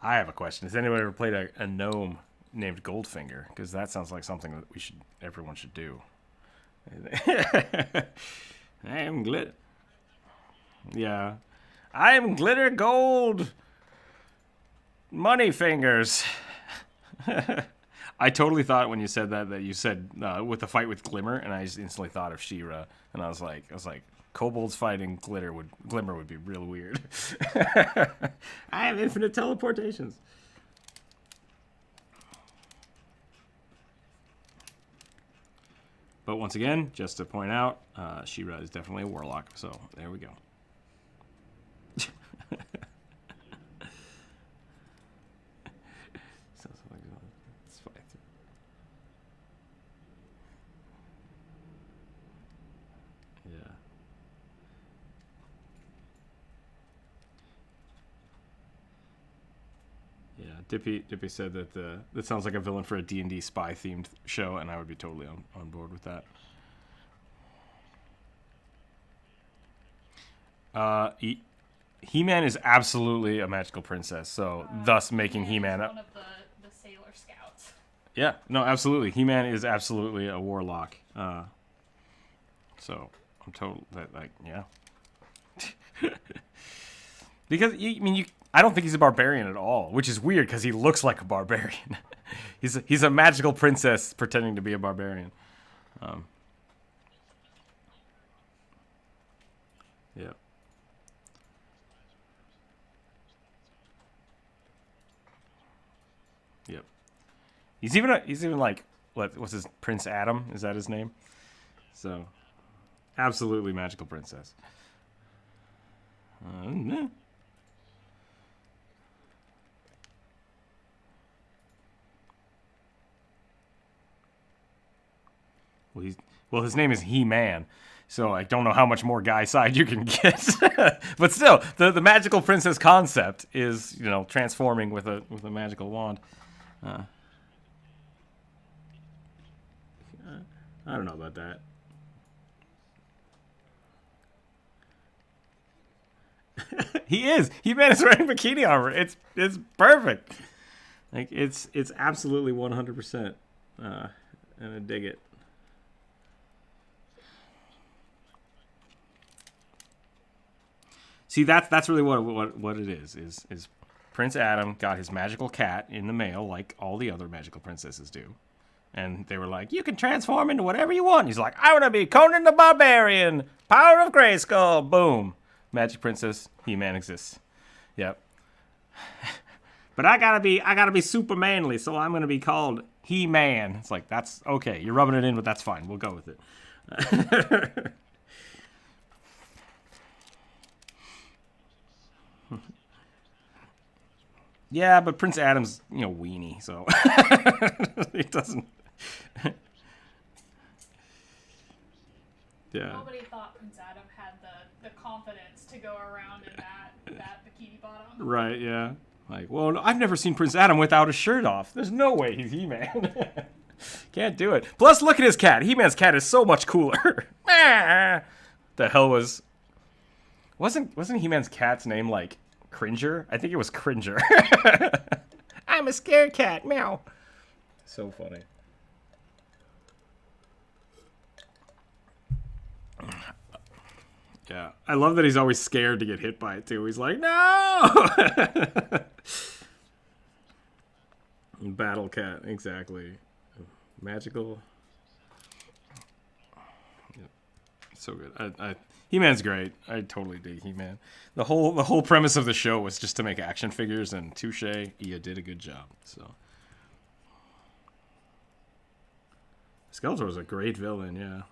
I have a question. Has anyone ever played a gnome named Goldfinger? Because that sounds like something that everyone should do. I am Glitter. Yeah, I am Glitter Gold. Money fingers. I totally thought when you said that you said with the fight with Glimmer, and I just instantly thought of She-Ra, and I was like, kobolds fighting Glimmer would be real weird. I have infinite teleportations. But once again, just to point out, She-Ra is definitely a warlock, so there we go. Dippy said that that sounds like a villain for a D&D spy themed show, and I would be totally on board with that. He-Man is absolutely a magical princess, so thus making He-Man one of the Sailor Scouts. Yeah, no, absolutely. He-Man is absolutely a warlock. So I'm total that yeah. Because I don't think he's a barbarian at all, which is weird because he looks like a barbarian. he's a magical princess pretending to be a barbarian. Yeah. Yep. He's even like what's his Prince Adam? Is that his name? So, absolutely magical princess. Well, his name is He-Man, so I don't know how much more guy side you can get. But still, the magical princess concept is, transforming with a magical wand. I don't know about that. He is. He-Man is wearing bikini armor. It's perfect. Like it's absolutely 100%. And I dig it. See, that's really what it is Prince Adam got his magical cat in the mail like all the other magical princesses do. And they were like, you can transform into whatever you want. He's like, I want to be Conan the Barbarian. Power of Grayskull. Boom. Magic Princess, He-Man exists. Yep. But I gotta be super manly, so I'm gonna be called He-Man. It's like, that's okay. You're rubbing it in, but that's fine. We'll go with it. Yeah, but Prince Adam's, weenie, so it doesn't. Yeah. Nobody thought Prince Adam had the confidence to go around in that bikini bottom. Right, yeah. Like, well, I've never seen Prince Adam without a shirt off. There's no way he's He-Man. Can't do it. Plus, look at his cat. He-Man's cat is so much cooler. The hell wasn't He-Man's cat's name like Cringer? I think it was Cringer. I'm a scared cat. Meow. So funny. Yeah, I love that he's always scared to get hit by it too. He's like, no. Battle cat, exactly. Magical. Yeah. So good. He-Man's great. I totally dig He-Man. The whole premise of the show was just to make action figures, and touche, Ia did a good job. So Skeletor was a great villain, yeah.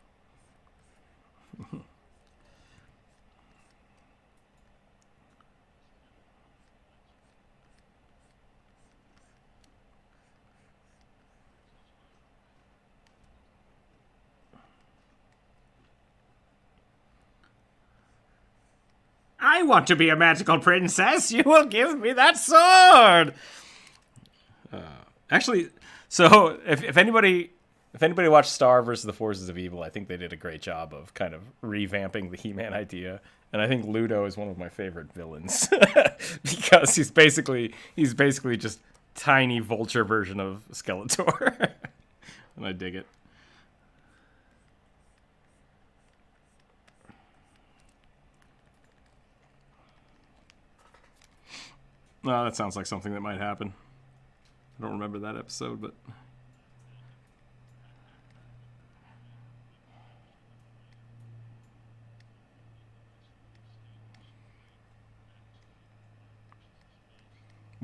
I want to be a magical princess. You will give me that sword. Actually, so if anybody watched Star versus the Forces of Evil, I think they did a great job of kind of revamping the He-Man idea. And I think Ludo is one of my favorite villains because he's basically just tiny vulture version of Skeletor, and I dig it. No, that sounds like something that might happen. I don't remember that episode, but...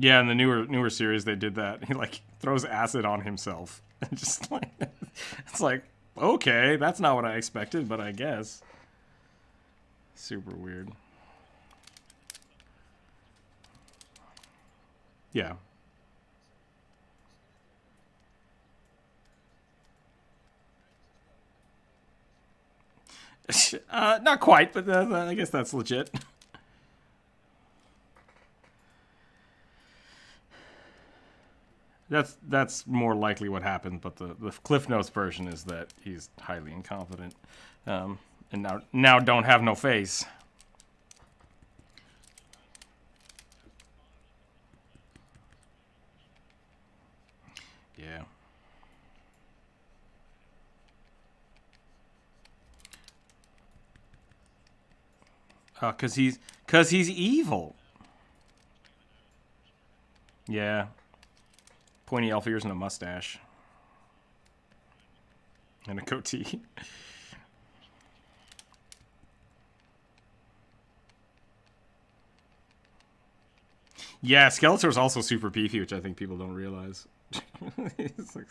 Yeah, in the newer series, they did that. He, like, throws acid on himself. Just like... It's like, okay, that's not what I expected, but I guess. Super weird. Yeah. Not quite, but I guess that's legit. That's more likely what happened, but the Cliff Notes version is that he's highly incompetent, and now don't have no face. Yeah. Cause he's evil. Yeah. Pointy elf ears and a mustache. And a goatee. Yeah, Skeletor's also super beefy, which I think people don't realize. Like...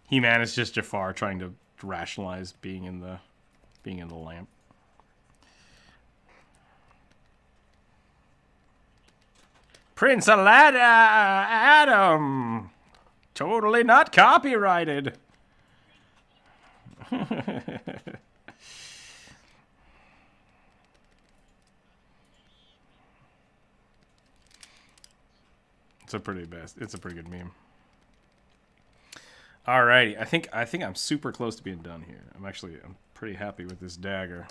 He-Man is just Jafar trying to rationalize being in the lamp. Prince Adam! Totally not copyrighted. It's a pretty good meme. Alrighty, I think I'm super close to being done here. I'm pretty happy with this dagger.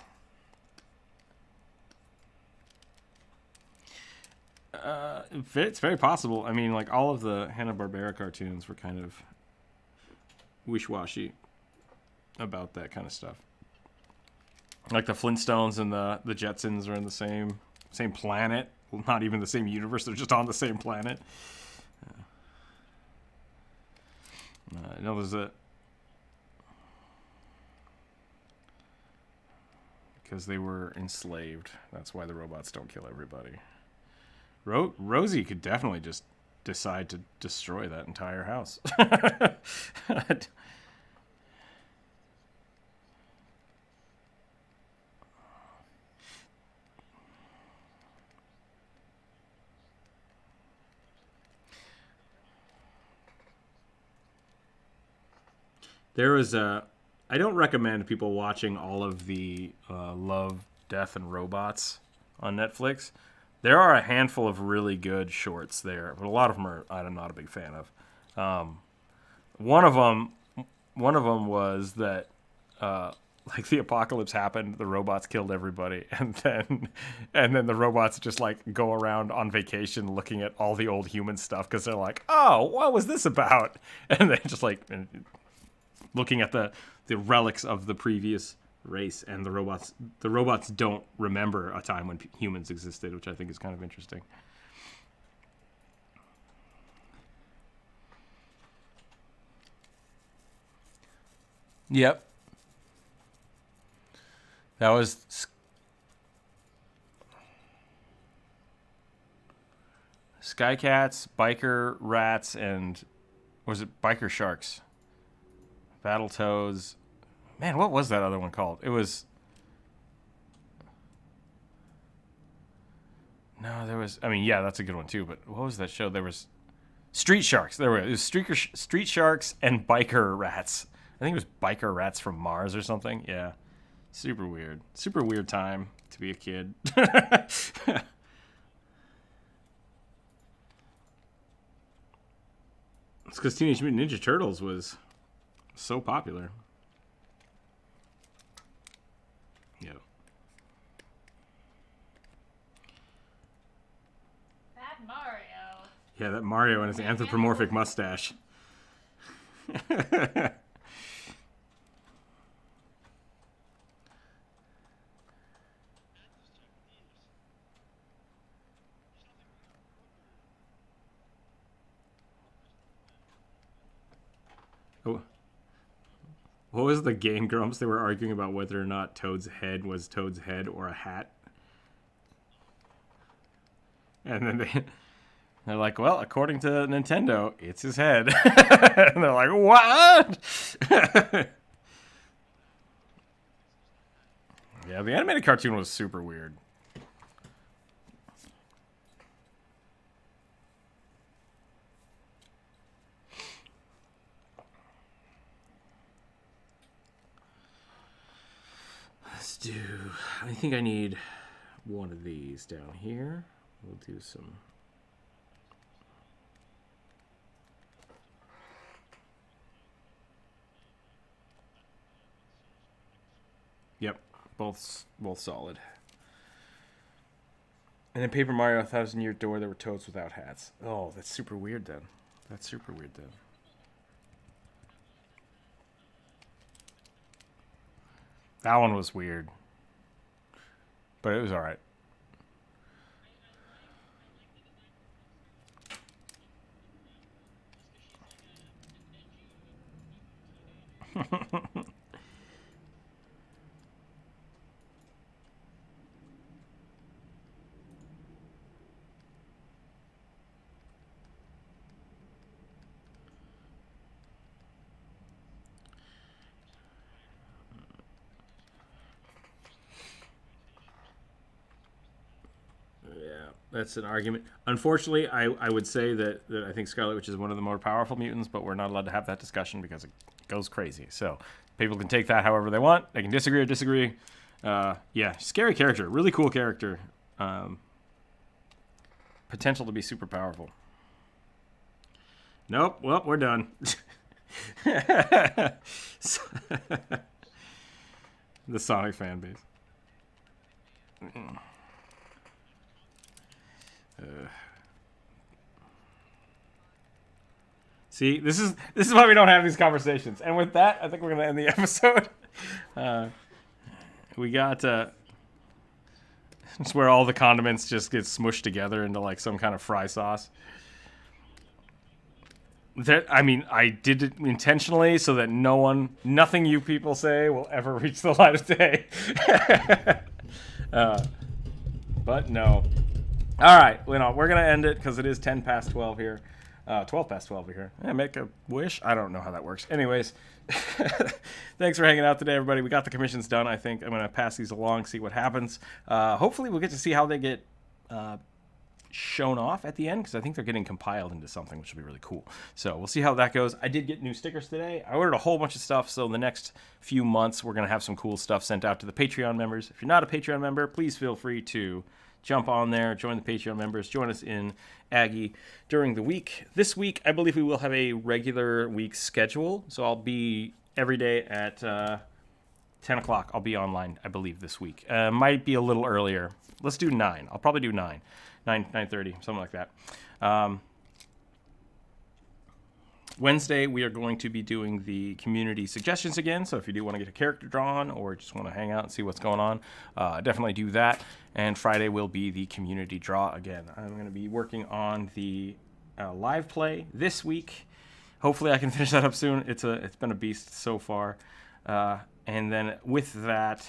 It's very possible. I mean, like, all of the Hanna-Barbera cartoons were kind of wish-washy about that kind of stuff. Like the Flintstones and the Jetsons are in the same planet. Well, not even the same universe. They're just on the same planet. I know there's because they were enslaved. That's why the robots don't kill everybody. Rosie could definitely just decide to destroy that entire house. There was I don't recommend people watching all of the Love, Death, and Robots on Netflix. There are a handful of really good shorts there, but a lot of them I'm not a big fan of. One of them was that like the apocalypse happened, the robots killed everybody, and then the robots just like go around on vacation looking at all the old human stuff because they're like, oh, what was this about? And they just like looking at the relics of the previous race, and the robots don't remember a time when humans existed, which I think is kind of interesting. Yep. That was Skycats, Biker Rats, and was it Biker Sharks? Battletoads. Man, what was that other one called? It was... No, there was... I mean, yeah, that's a good one too, but what was that show? There was... Street Sharks. There were. It was Street Sharks and Biker Rats. I think it was Biker Rats from Mars or something. Yeah. Super weird. Super weird time to be a kid. It's because Teenage Mutant Ninja Turtles was so popular. Yeah. That Mario. Yeah, that Mario and his anthropomorphic mustache. What was the Game Grumps? They were arguing about whether or not Toad's head was Toad's head or a hat. And then they're like, well, according to Nintendo, it's his head. And they're like, what? Yeah, the animated cartoon was super weird. Let's do... I think I need one of these down here. We'll do some... Yep, both solid. And in Paper Mario 1000 Year Door, there were Toads without hats. Oh, that's super weird then. That's super weird then. That one was weird. But it was alright. That's an argument. Unfortunately, I would say that I think Scarlet Witch is one of the more powerful mutants, but we're not allowed to have that discussion because it goes crazy. So people can take that however they want. They can disagree or disagree. Yeah, scary character. Really cool character. Potential to be super powerful. Nope. Well, we're done. The Sonic fan base. See, this is why we don't have these conversations. And with that, I think we're gonna end the episode. We got it's where all the condiments just get smushed together into like some kind of fry sauce. That, I mean, I did it intentionally so that nothing you people say will ever reach the light of day. But no. All right, we're going to end it because it is 10 past 12 here. 12 past 12 here. Yeah, make a wish? I don't know how that works. Anyways, thanks for hanging out today, everybody. We got the commissions done, I think. I'm going to pass these along, see what happens. Hopefully we'll get to see how they get shown off at the end because I think they're getting compiled into something, which will be really cool. So we'll see how that goes. I did get new stickers today. I ordered a whole bunch of stuff, so in the next few months we're going to have some cool stuff sent out to the Patreon members. If you're not a Patreon member, please feel free to jump on there, join the Patreon members, join us in Aggie during the week. This week, I believe we will have a regular week schedule, so I'll be every day at 10 o'clock. I'll be online, I believe, this week. Might be a little earlier. Let's do 9. I'll probably do 9:30, something like that. Wednesday, we are going to be doing the community suggestions again. So if you do want to get a character drawn or just want to hang out and see what's going on, definitely do that. And Friday will be the community draw again. I'm going to be working on the live play this week. Hopefully I can finish that up soon. It's been a beast so far. And then with that,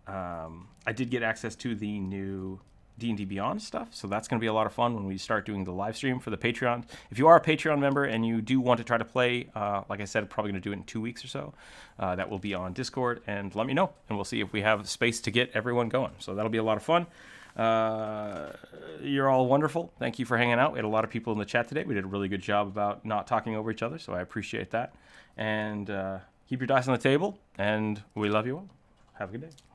I did get access to the new D&D Beyond stuff, so that's going to be a lot of fun when we start doing the live stream for the Patreon. If you are a Patreon member and you do want to try to play, like I said, probably going to do it in 2 weeks or so, that will be on Discord, and let me know, and we'll see if we have space to get everyone going. So that'll be a lot of fun. You're all wonderful. Thank you for hanging out. We had a lot of people in the chat today. We did a really good job about not talking over each other, so I appreciate that. And keep your dice on the table, and we love you all. Have a good day.